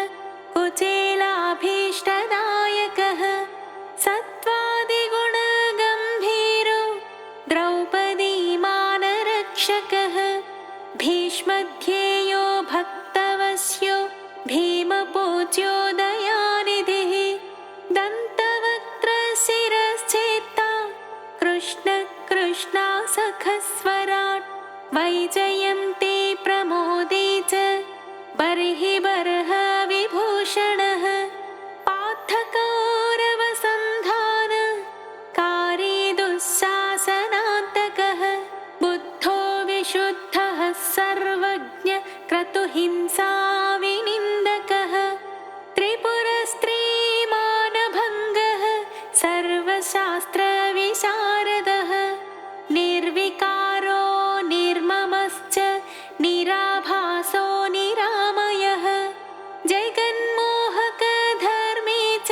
कुचेलाभीष्टदायकः सत्त्वादिगुणगम्भीरो द्रौपदीमानरक्षकः भीष्मध्येयो भक्तवश्यो भीमपूज्यो दयानिधिः दन्तवक्त्रशिरश्चेत्ता कृष्ण सखस्वराट् वैजयन्ती प्रमोदे च बर्हि बर्ह विभूषणः पार्थकौरवसन्धान कारी दुःशासनान्तकः बुद्धो विशुद्धः सर्वज्ञ क्रतुहिंसा विनिन्दकः त्रिपुरस्त्रीमानभङ्गः सर्वशास्त्रविशारदः निर्विकारो निर्ममश्च निराभासो निरामयः जगन्मोहकधर्मे च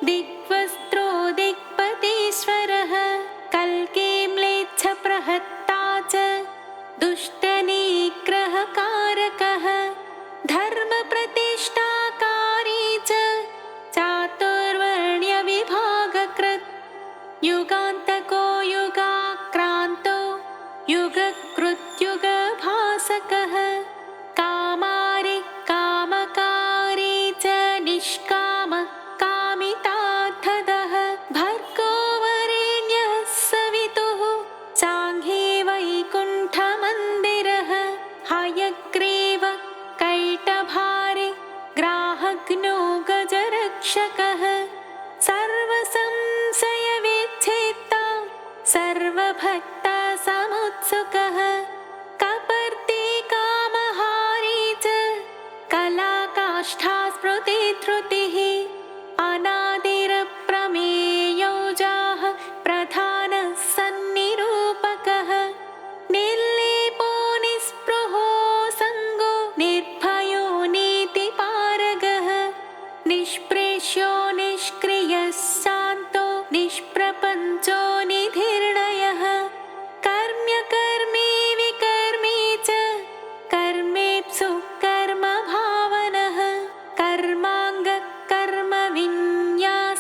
दिग्वस्त्रो दिक्पतीश्वरः कल्के म्लेच्छप्रहत्ता च दुष्टनिग्रहकारकः धर्मप्रतिष्ठाकारी च चातुर्वर्ण्यविभागकृत् युगान्तको युगाक्रान्तो युगकृत्युगभासकः कामारि कामकारी च निष्काम कामितार्थदः भर्गो वरेण्यः सवितुः साङ्घे वैकुण्ठमन्दिरः हयग्रीव कैटभारि ग्राहग्नो गजरक्षकः सर्वसंशयविच्छेत्ता सर्वभक्तसमुत्सुकः कपर्दी कामहारी च कलाकाष्ठास्मृतिधृतिः अनादिरप्रमेयौजाः प्रधानः सन्निरूपकः निर्लेपो निःस्पृहो सङ्गो निर्भयो नीतिपारगः निष्प्रेष्यो निष्क्रियः शान्तो निष्प्रपञ्चो निधिर्णयः कर्म्यकर्मी विकर्मी च कर्मेप्सु कर्मभावनः कर्माङ्गकर्मविन्यास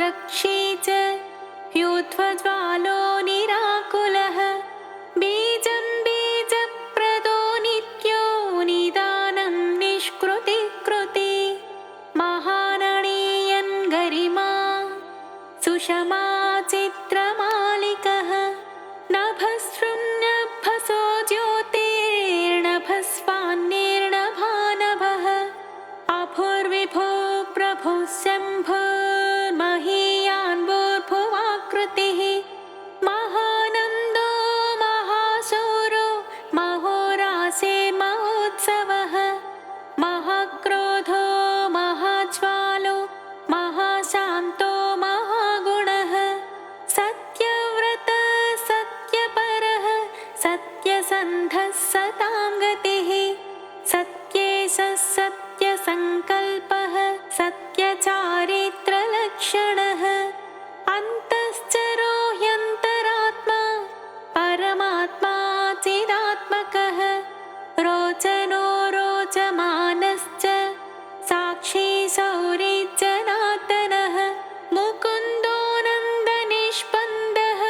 रक्षे च ह्युध्वज्वालो निराकुलः बीजं बीजप्रदो नित्यो निदानं निष्कृतिकृति महानणीयन् गरिमा सुषमा चित्रमालिकः नभस्सृन्नभसो ज्योतिर्नभस्वान्निर्नभानभः अभुर्विभो प्रभुः शम्भुर्महीयान्भुर्भुवाकृतिः महानन्दो महाशौरो महोरासेर्महोत्सवः महाक्रोधो महाज्वालो महाशान्तो महागुणः सत्यव्रतः सत्यपरः सत्यसन्धः सतां गतिः सत्येशः सत्यसङ्कल्पः सत्यचारित्रलक्षणः अन्तश्चरो ह्यन्तरात्मा परमात्मा चिदात्मकः रोचनो रोचमानश्च साक्षी सौरिजनार्दनः मुकुन्दो नन्दनिष्पन्दः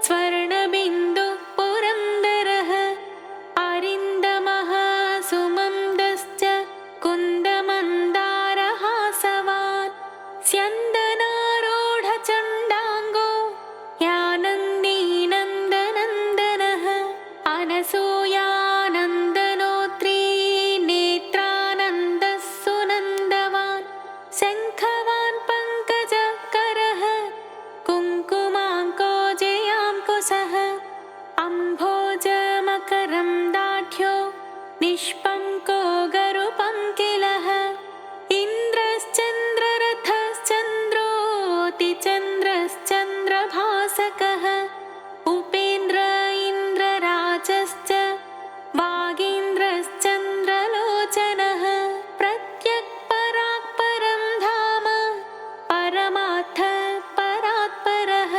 स्वर्णबिन्दुः पुरन्दरः अरिन्दमः सुमन्दश्च कुन्दमन्दारहासवान् स्यन्दनारूढचण्डाङ्गो ह्यानन्दीनन्दनन्दनः अनसूयानन्दनोत्री नेत्रानन्दः सुनन्दवान् शङ्खवान् पङ्कजकरः कुङ्कुमाङ्को जयाङ्कुशः अम्भोजमकरं दाढ्यो निष्पङ्को गरुपङ्किलः इन्द्रश्चन्द्ररथश्चन्द्रोऽतिचन्द्रश्चन्द्रभासकः उपेन्द्र इन्द्रराजश्च वागीन्द्रश्चन्द्रलोचनः प्रत्यक्पराक्परं धाम परमार्थः परात्परः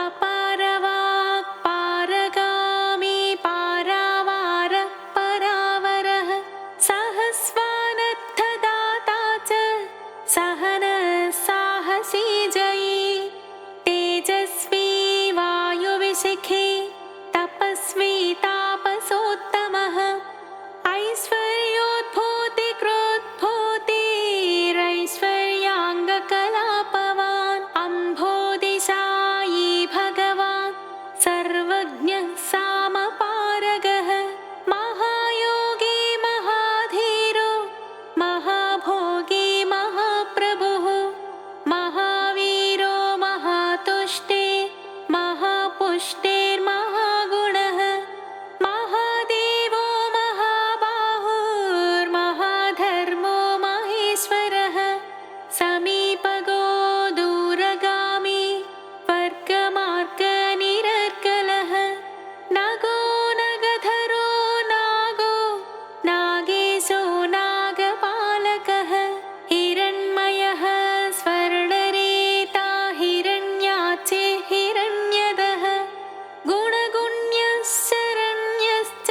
अपारवाक् पारगामी पारावारः परावरः सहस्वानर्थदाता च सहनः साहसी जयी तेजस्वी वायुविशिखी तपस्वी तापसोत्तमः ऐश्वर्योद्भूतिक्रोद्भूतिरैश्वर्याङ्गकलापवान् अम्भोदिशायी भगवान् सर्वज्ञः सामपारगः महायोगी महाधीरो महाभोगी महाप्रभुः महावीरो महातुष्टे महापुष्टिर्महागुणः महादेवो महाबाहुर्महाधर्मो महेश्वरः समीपगो दूरगामी वर्गमार्गनिरर्गलः नगो नगधरो नागो नागेशो नागपालकः हिरण्मयः स्वर्णरेता हिरण्याचे हिरण्यदः गुणगुण्यः शरण्यश्च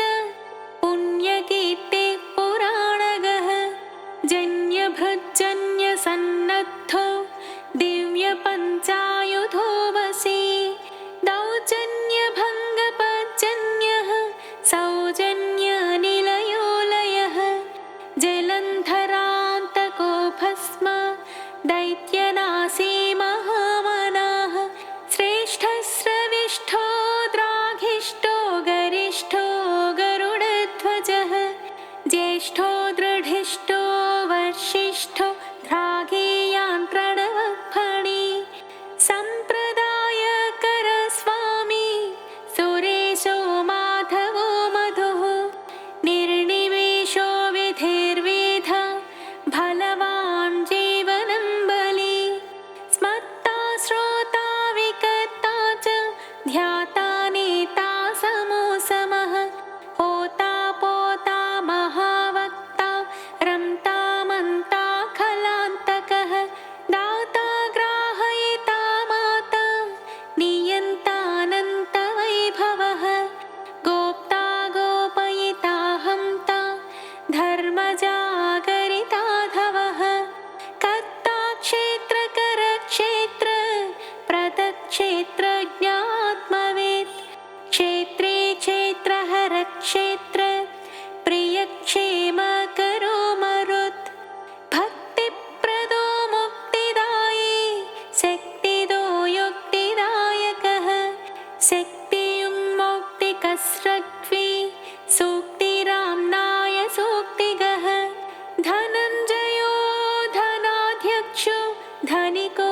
पुण्यकीर्तिः पुराणगः जन्यभृज्जन्यसन्नद्धो दिव्यपञ्चायुधो वशी दौर्जन्यभङ्गपज्जन्यः सौजन्यनिलयोलयः जलन्धरान्तको भस्म दैत्यनाशी महामनाः श्रेष्ठस्रविष्ठो द्राघिष्ठो गरिष्ठो गरुडध्वजः ज्येष्ठो दृढिष्ठो वर्षिष्ठो द्राघीयान् प्रणवफणी सम्प्रदायकरस्वामी सुरेशो माधवो मधुः निर्निमेषो विधिर्वेद बलवान् जीवनं बली स्मर्ता श्रोता विकर्ता च ध्याता नेता समोसमः होता पोता महावक्ता रमता मन्ता खलान्तकः दाता ग्राहयिता माता नियन्तानन्तवैभवः गोप्ता गोपयिता हन्ता धर्मजागरिताधवः कर्ता क्षेत्रकर क्षेत्र क्षेत्र प्रियक्षेमकरो मरुत् भक्तिप्रदो मुक्तिदायी शक्तिदो युक्तिदायकः शक्तियुङ्मुक्तिकस्रग्वी सूक्तिराम्नाय सूक्तिगः धनञ्जयो धनाध्यक्षो धनिको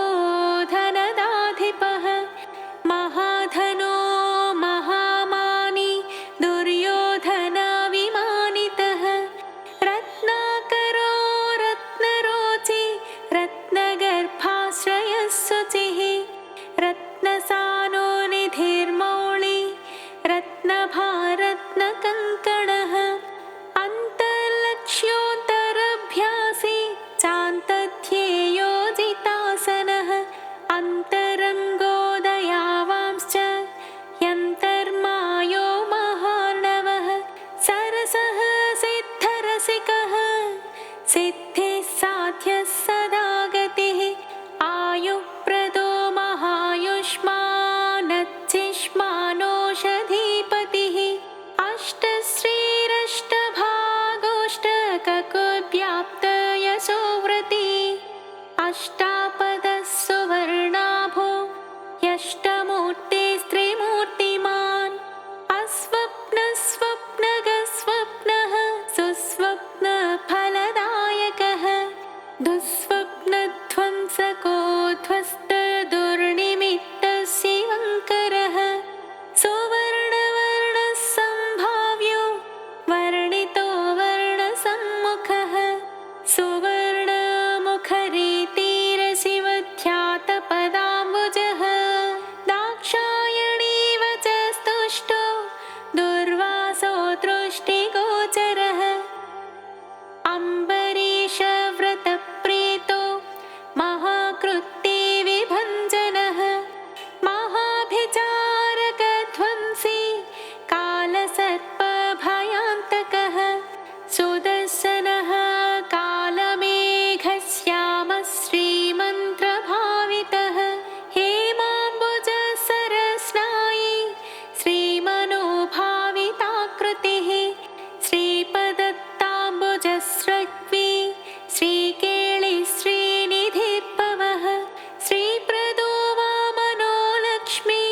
धनदाधिपः महाधनो महामानी दुर्योधनविमानितः रत्नाकरो रत्नरोचि रत्नगर्भाश्रयः शुचिः रत्नसानो निधिर्मौळि रत्नभारत्नकङ्कणः अन्तर्लक्ष्योत्तरभ्यासी चान्तध्येयोजितासनः अन्तरङ्गोदयावांश्च यन्तर्मायो महार्णवः सरसः सिद्धरसिकः सिद्धिः साध्यः सदा गतिः आयुप्रदो महायुष्मानच्चिष्मानोषधीपतिः अष्टश्रीरष्टभागोष्टककुव्याप्तयशोव्रती अष्टापदः सुवर्णाभो यष्टमूर्तिस्त्रिमूर्तिमान् अस्वप्नस्वप्नगस्वप्नः सुस्वप्नफलदायकः दुःस्वप्नध्वंसको ध्वस्तदुर्निमित्तः शिवङ्करः सुवर्णवर्णः सम्भाव्यो वर्णितो वर्णसम्मुखः सुवर्णमुखरीतिरशिवध्यातपदाम्बुजः दाक्षायणीव च स्तुष्टो दुर्वासो दृष्टिगोचरः अम्बरीषव्रतप्रीतो महाकृत्ते विभञ्जनः महाभिचारकध्वंसी कालसर्पभयान्तकः सुदर्शनः कालमेघश्यामः श्रीमन्त्रभावितः हेमाम्बुजसरस्नायी श्रीमनोभाविताकृतिः श्रीपदत्ताम्बुजस्रग्वी श्रीकेळि श्रीनिधिर्भवः श्रीप्रदो वामनो लक्ष्मी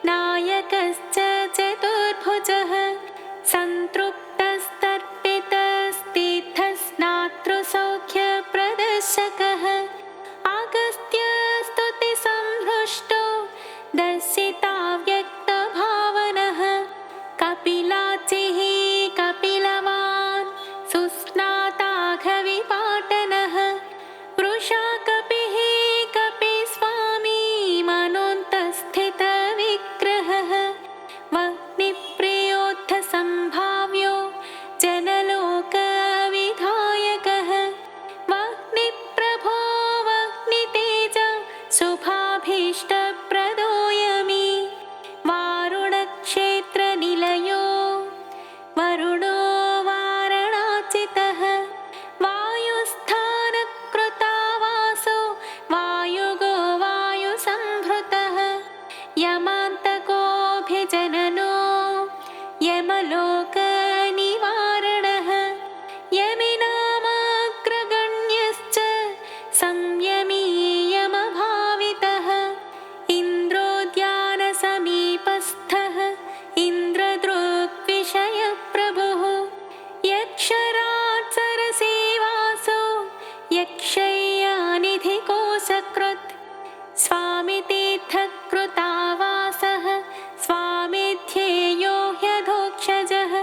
नायकश्च चतुर्भुजः सन्तृप्तस्तर्पितस्तीर्थस्नातृसौख्यप्रदर्शकः अगस्त्यस्तुतिसंहृष्टो दर्शिताव्यक्तभावनः कपिलाचिः कपिलवान् सुस्नाताघविपाटनः वृषाकपिः कपिस्वामी मनोन्तस्थितविग्रहः वह्निप्रियोत्थसम्भाव्यो जनलोकविधायकः वह्निप्रभो वह्नितेज शुभाभीष्टप्रदोऽयमी वारुणक्षेत्रनिलयो वरुणो वारणाचितः वायुस्थानकृतावासो वायुगो वायुसंभृतः यमान्तकोऽभिजननो यमलोकनिवारणः यमिनामग्रगण्यश्च संयमी यमभावितः इन्द्रोद्यानसमीपस्थः इन्द्रदृग्विषयप्रभुः यक्षराट्सरसेवासो यक्षय्यानिधिकोशकृत् स्वामितीर्थकृतावासः स्वामिध्येयो ह्यधोक्षजः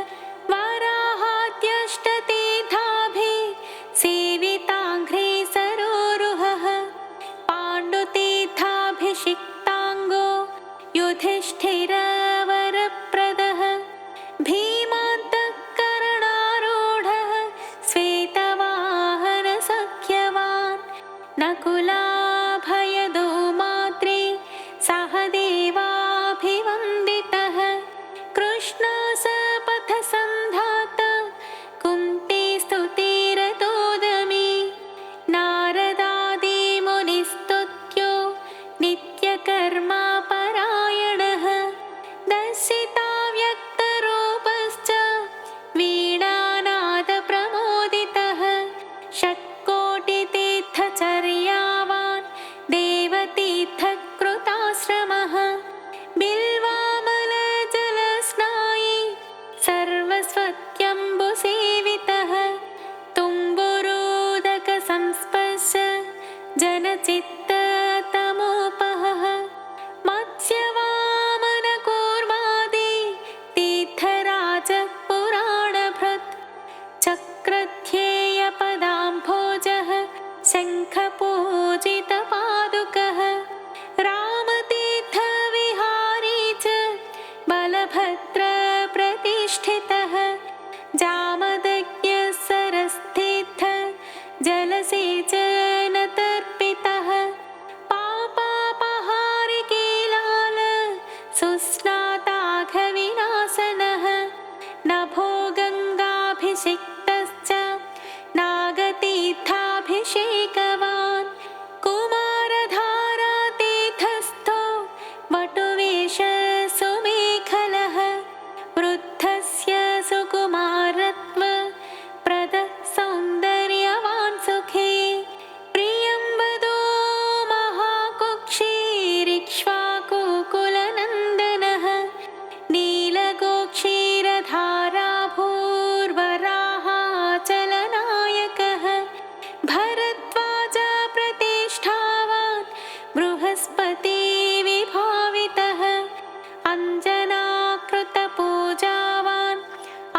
प्रतिष्ठितः जामदग्न्यः सरस्तीर्थ जलसेचनतर्पितः पापापहारिके लाल सुस्नाताघविनाशनः नभो गङ्गाभिषिक्तश्च नागतीर्थाभिषेकवान् कुमारधारातीर्थस्थो वटुवेश सुमेखलः वृद्धस्य सुकुमारत्व प्रदः सौन्दर्यवान् सुखे प्रियं वदो महाकुक्षीरिक्ष्वाकुकुलनन्दनः नीलगोक्षीरधाराभूर्वराहाचलनायकः भरद्वाज प्रतिष्ठावान् बृहस्पतिविभावितः अञ्जनाकृतपूजावान्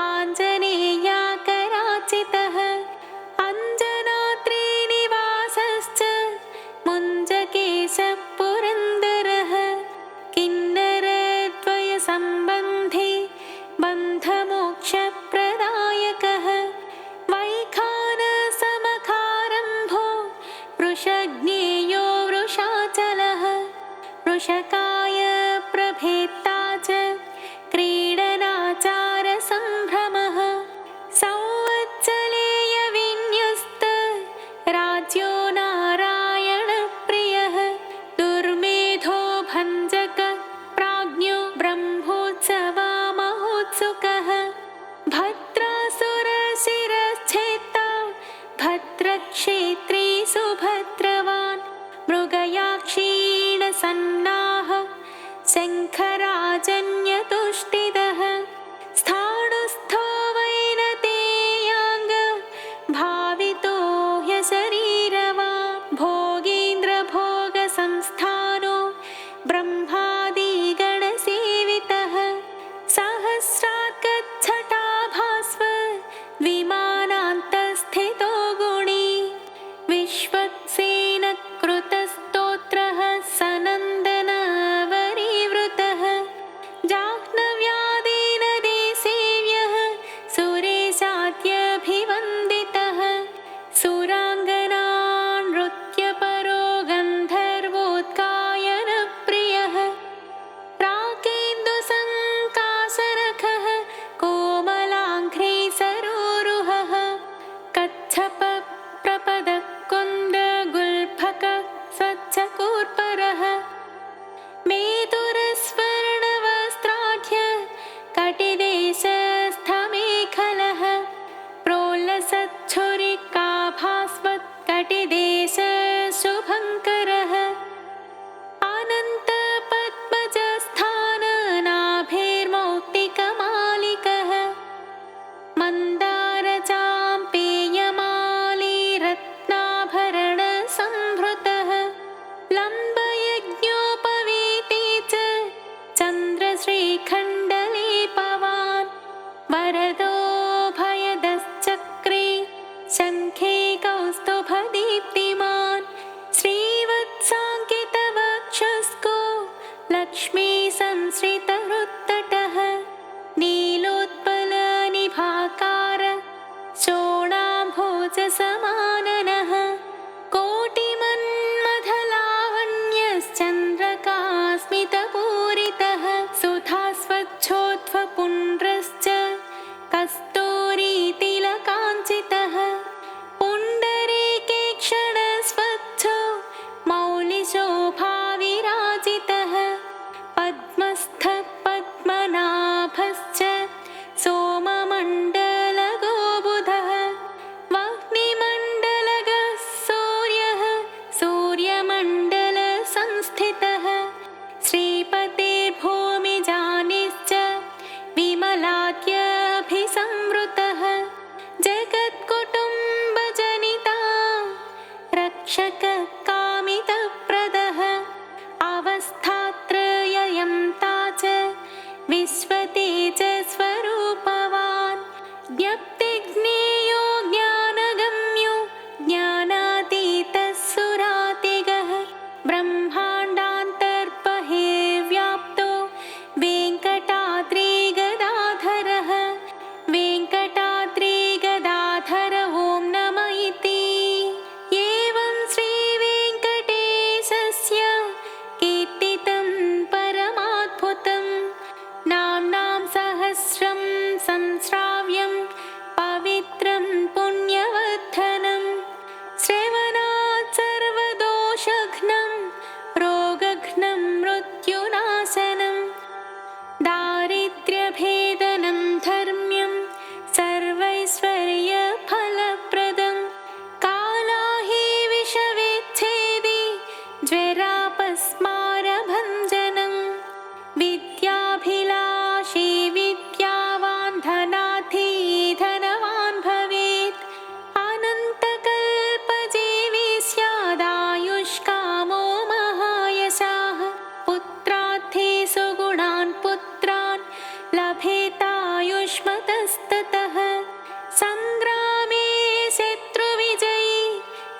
आञ्जनेयाकराचितः अञ्जनाद्रिनिवासश्च मुञ्जकेशपुरन्दरः किन्नरद्वयसम्बन्धी बन्धमोक्षप्रदायकः वैखानसमखारम्भो वृषज्ञेयो वृषाचलः वृषकाय प्रभेत्ता च क्रीडनाचारसम्भ्रमः संवत्सलेयविन्यस्त राज्यो नारायणप्रियः दुर्मेधो भञ्जक प्राज्ञो ब्रह्मोत्सवमहोत्सुकः भद्रासुरशिरश्छेत्ता भद्रक्षेत्री सुभद्रवान् मृगयाक्षीणसन्नाः शङ्खराजन्यतुष्टितः स्थाणुस्थो वैनतेयाङ्ग भावितो ह्यशरीरवान् भोगीन्द्रभोगसंस्थानो ब्रह्मादिगणसेवितः सहस्रार्कच्छटाभास्व विमानान्तस्थितो गुणी विश्वक्सेनकृतस्तोत्रः सनन्दनवरीवृतः जाह्नव्यादीनदेसेव्यः सुरेशाद्यभिवन्दितः सुराङ्गना नृत्यपरो गन्धर्वोद्गायनप्रियः राकेन्दुसङ्काशरखः कोमलाङ्घ्रि सरोरुहः कच्छपप्रपदकुन्दगुल्फकः स्वच्छकूर्परः मेदुरस्वर्णवस्त्राढ्य कटिदेशस्थमेखलः प्रोल्लसच्छुरिकाभास्वत्कटिदेश शुभङ्करः अनन्तपद्मजस्थाननाभिर्मौक्तिकमालिकः मन्दारचाम्पेयमालीरत्नाभरणसम्भृतः लम्बयज्ञोपवीते च चन्द्रश्रीखण्डलेपवान् वरदो भयदश्चक्रे शङ्खे कौस्तुभदीप्तिमान् श्रीवत्साङ्कितवक्षस्को लक्ष्मीसंश्रितहृत्तटः नीलोत्पलनिभाकार शोणाम्भोजसमाननः कोटिमन्मथलावण्यश्चन्द्रकास्मितपूरितः सुधास्वच्छोत्थपुण्ड्रश्च श्राव्यं पवित्रं पुण्यवर्धनं श्रवणात् सर्वदोषघ्नं रोगघ्नं मृत्युनाशनं दारिद्र्यभेदनं धर्म्यं सर्वैश्वर्यफलप्रदं कालाहि विषविच्छेदि ज्वरापस्मारभञ्जनं विद्याभिलाषी विद्यावान् धनार्थी धनवान् भवेत् अनन्तकल्पजीवी स्यादायुष्कामो महायशाः पुत्रार्थी सुगुणान् पुत्रान् लभेतायुष्मतस्ततः सङ्ग्रामे शत्रुविजयी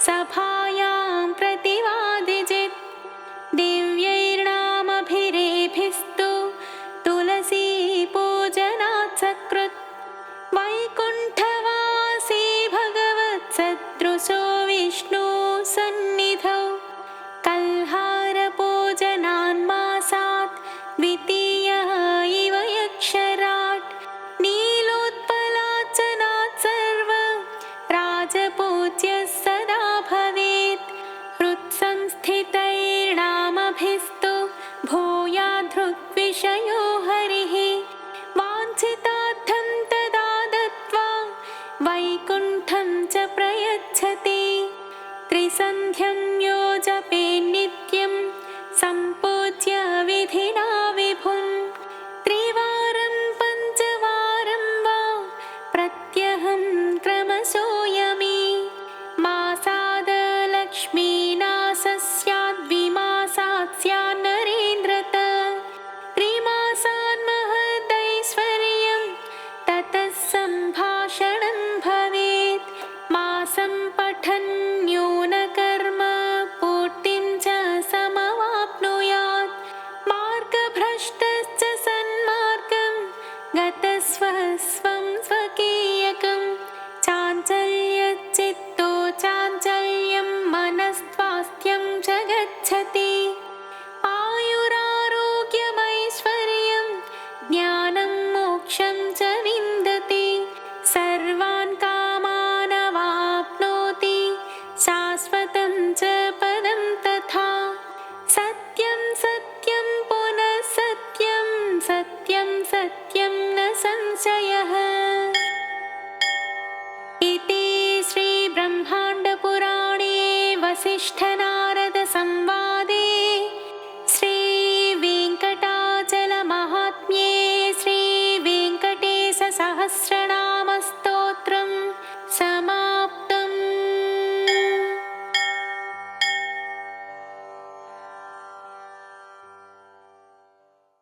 सभायां प्रतिवादिजित् दिव्यैर्नामभिरेभिस्तु तुलसी पूजनात् सकृत् वैकुण्ठवासी भगवत्सदृशो विष्णु सन्निधौ कल्हारपूजनान्मासात् द्वितीयः इव यक्षराट् नीलोत्पलार्चनात् सर्व राजपूज्यः सदा भवेत् हृत्संस्थितैर्नामभिस्तु भूयाद्धृग्विषयो हरिः वाञ्छितार्थं तदा दत्त्वा वैकुण्ठं च प्रयच्छति त्रिसन्ध्यं यो जपेन्नित्यं सम्पूज्य विधिना विभुं त्रिवारं पञ्चवारं वा प्रत्यहं क्रमशोऽयमी मासादलक्ष्मीनाशः स्याद्विमासात् स्यान्नरेन्द्रत त्रिमासान् महदैश्वर्यं ततः सम्भाषणं भवेत् मासं पठन् न्यूनकर्म पूर्तिं च समवाप्नुयात् मार्गभ्रष्टश्च सन्मार्गं गतस्वस्वं स्वकीयकं चाञ्चल्यचित्तो चाञ्चल्यं मनस्त्वास्थ्यं च गच्छति आयुरारोग्यमैश्वर्यं ज्ञानं मोक्षं च विन्दति सर्वान् कामानवाप्नोति शाश्वतं च पदं तथा सत्यं सत्यं पुनः सत्यं सत्यं सत्यं न संशयः इति श्रीब्रह्माण्डपुराणे वसिष्ठनारदसंवादे